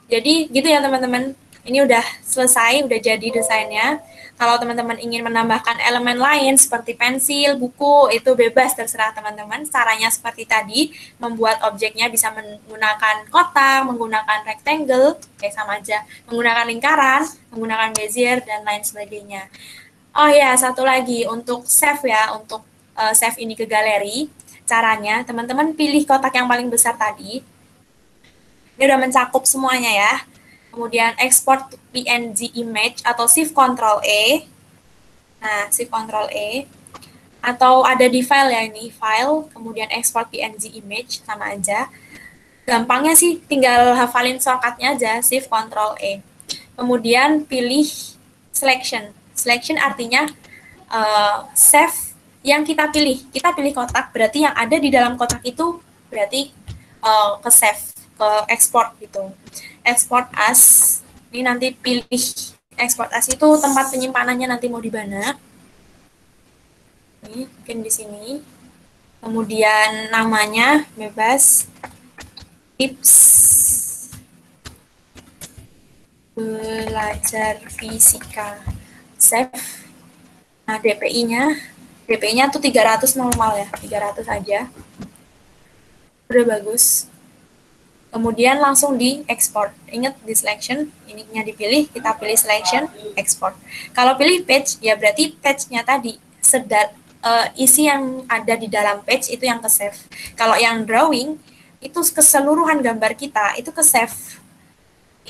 Jadi gitu ya teman-teman. Ini udah selesai, udah jadi desainnya. Kalau teman-teman ingin menambahkan elemen lain seperti pensil, buku, itu bebas terserah teman-teman. Caranya seperti tadi, membuat objeknya bisa menggunakan kotak, menggunakan rectangle, kayak sama aja, menggunakan lingkaran, menggunakan bezier, dan lain sebagainya. Oh ya, satu lagi untuk save ya, untuk save ini ke galeri. Caranya, teman-teman pilih kotak yang paling besar tadi. Ini udah mencakup semuanya ya. Kemudian export PNG image atau Shift Ctrl E. Nah, Shift Ctrl E. Atau ada di file ya ini, file, kemudian export PNG image, sama aja. Gampangnya sih tinggal hafalin shortcut-nya aja, Shift Ctrl E. Kemudian pilih selection. Selection artinya save yang kita pilih. Kita pilih kotak, berarti yang ada di dalam kotak itu berarti ke save, ke export gitu. Export as, ini nanti pilih export as itu tempat penyimpanannya nanti mau di mana. Ini mungkin di sini. Kemudian namanya bebas, tips belajar fisika, save. Nah, DPI-nya tuh 300 normal ya, 300 aja. Udah bagus. Kemudian langsung di export. Ingat di selection, ininya dipilih, kita pilih selection, export. Kalau pilih page, ya berarti page-nya tadi, isi yang ada di dalam page itu yang ke save. Kalau yang drawing, itu keseluruhan gambar kita, itu ke save.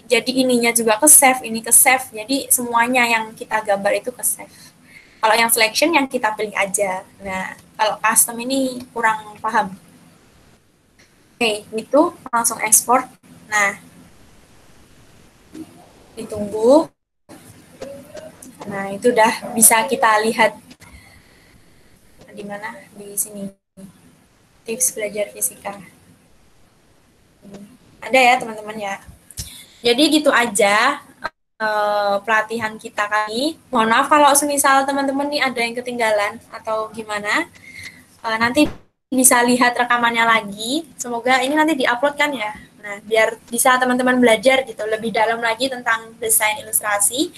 Jadi ininya juga ke save, ini ke save. Jadi semuanya yang kita gambar itu ke save. Kalau yang selection yang kita pilih aja. Nah, kalau custom ini kurang paham. Oke, itu langsung ekspor. Nah, ditunggu. Nah, itu udah bisa kita lihat di mana, di sini. Tips belajar fisika. Ada ya teman-teman ya. Jadi gitu aja pelatihan kita kali. Mohon maaf kalau semisal teman-teman nih ada yang ketinggalan atau gimana. Nanti bisa lihat rekamannya lagi. Semoga ini nanti diupload kan ya. Nah, biar bisa teman-teman belajar gitu lebih dalam lagi tentang desain ilustrasi.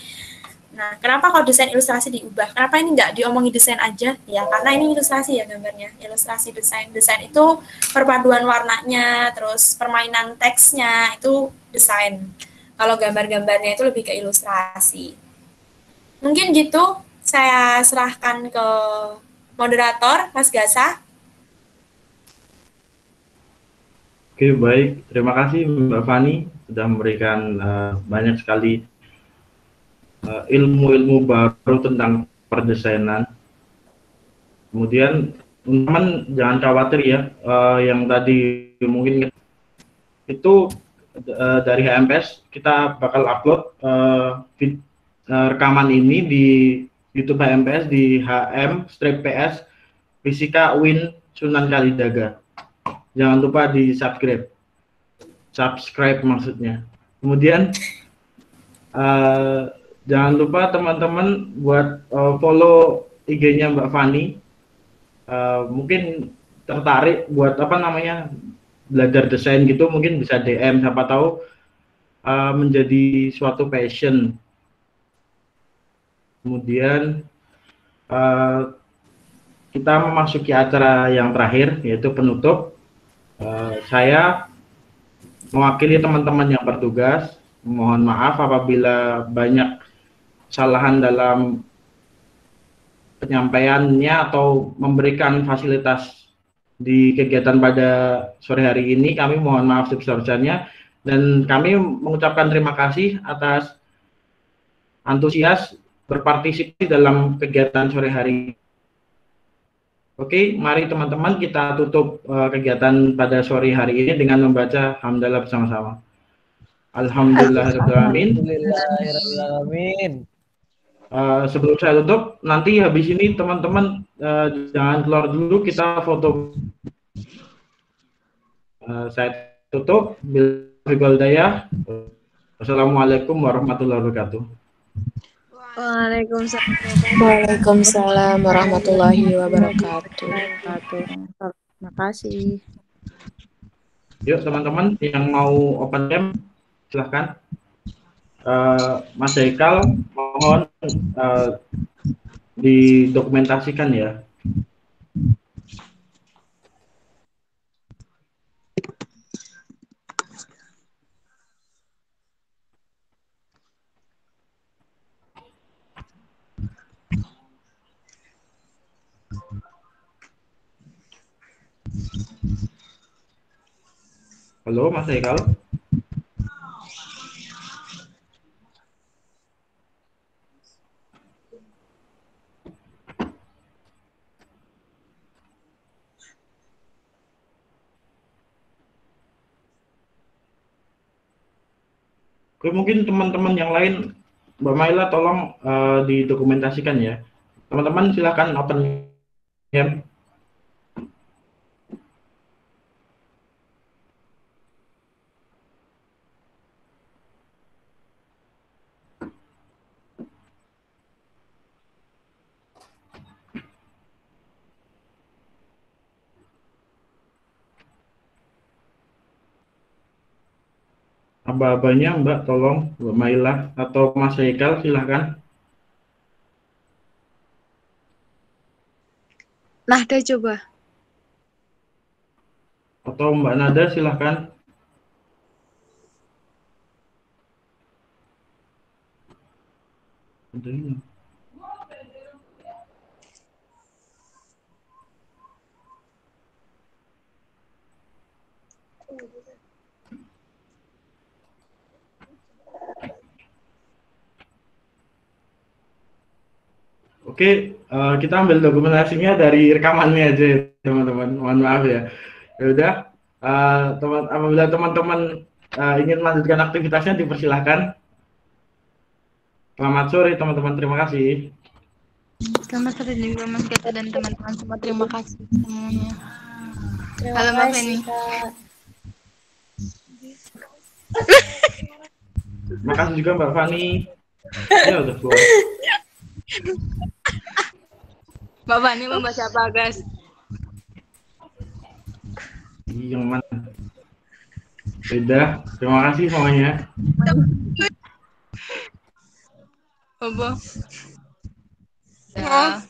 Nah, kenapa kalau desain ilustrasi diubah? Kenapa ini nggak diomongin desain aja? Ya, karena ini ilustrasi ya gambarnya. Ilustrasi desain. Desain itu perpaduan warnanya, terus permainan teksnya, itu desain. Kalau gambar-gambarnya itu lebih ke ilustrasi. Mungkin gitu, saya serahkan ke moderator, Mas Gasa. Oke, baik. Terima kasih Mbak Fani sudah memberikan banyak sekali ilmu-ilmu baru tentang perdesainan. Kemudian teman jangan khawatir ya, yang tadi mungkin itu dari HMPS kita bakal upload rekaman ini di YouTube HMPS di HM-PS Fisika Win Sunan Kalijaga. Jangan lupa di subscribe maksudnya. Kemudian jangan lupa teman-teman buat follow IG-nya Mbak Fani. Mungkin tertarik buat belajar desain gitu, mungkin bisa DM, siapa tahu menjadi suatu passion. Kemudian kita memasuki acara yang terakhir, yaitu penutup. Saya mewakili teman-teman yang bertugas, mohon maaf apabila banyak kesalahan dalam penyampaiannya atau memberikan fasilitas di kegiatan pada sore hari ini. Kami mohon maaf sebesar-besarnya, dan kami mengucapkan terima kasih atas antusias berpartisipasi dalam kegiatan sore hari ini. Oke, mari teman-teman kita tutup kegiatan pada sore hari ini dengan membaca hamdalah bersama-sama. Alhamdulillahirrahmanirrahim. Sebelum saya tutup, nanti habis ini teman-teman jangan keluar dulu, kita foto. Saya tutup. Wassalamualaikum warahmatullahi wabarakatuh. Waalaikumsalam warahmatullahi wabarakatuh. Terima kasih. Yuk teman-teman yang mau open cam silahkan. Mas Haikal mohon didokumentasikan ya. Halo Mas Haikal. Oke, mungkin teman-teman yang lain, Mbak Maila tolong didokumentasikan ya. Teman-teman silahkan open cam. Aba-abanya Mbak, tolong Mbak Maila atau Mas Haikal silahkan. Nah, deh coba. Atau Mbak Nada silahkan. Oke, kita ambil dokumentasinya dari rekamannya aja ya, teman-teman. Mohon maaf ya. Ya udah, apabila teman-teman ingin melanjutkan aktivitasnya dipersilahkan. Selamat sore teman-teman, terima kasih. Selamat sore juga Mas Gata dan teman-teman semua. Terima kasih semuanya. Halo Mbak Feni. Terima kasih juga Mbak Fani. Ya udah keluar. Mbak Fani membaca apa, guys? Yang mana? Sudah, terima kasih semuanya. Apa? Ya.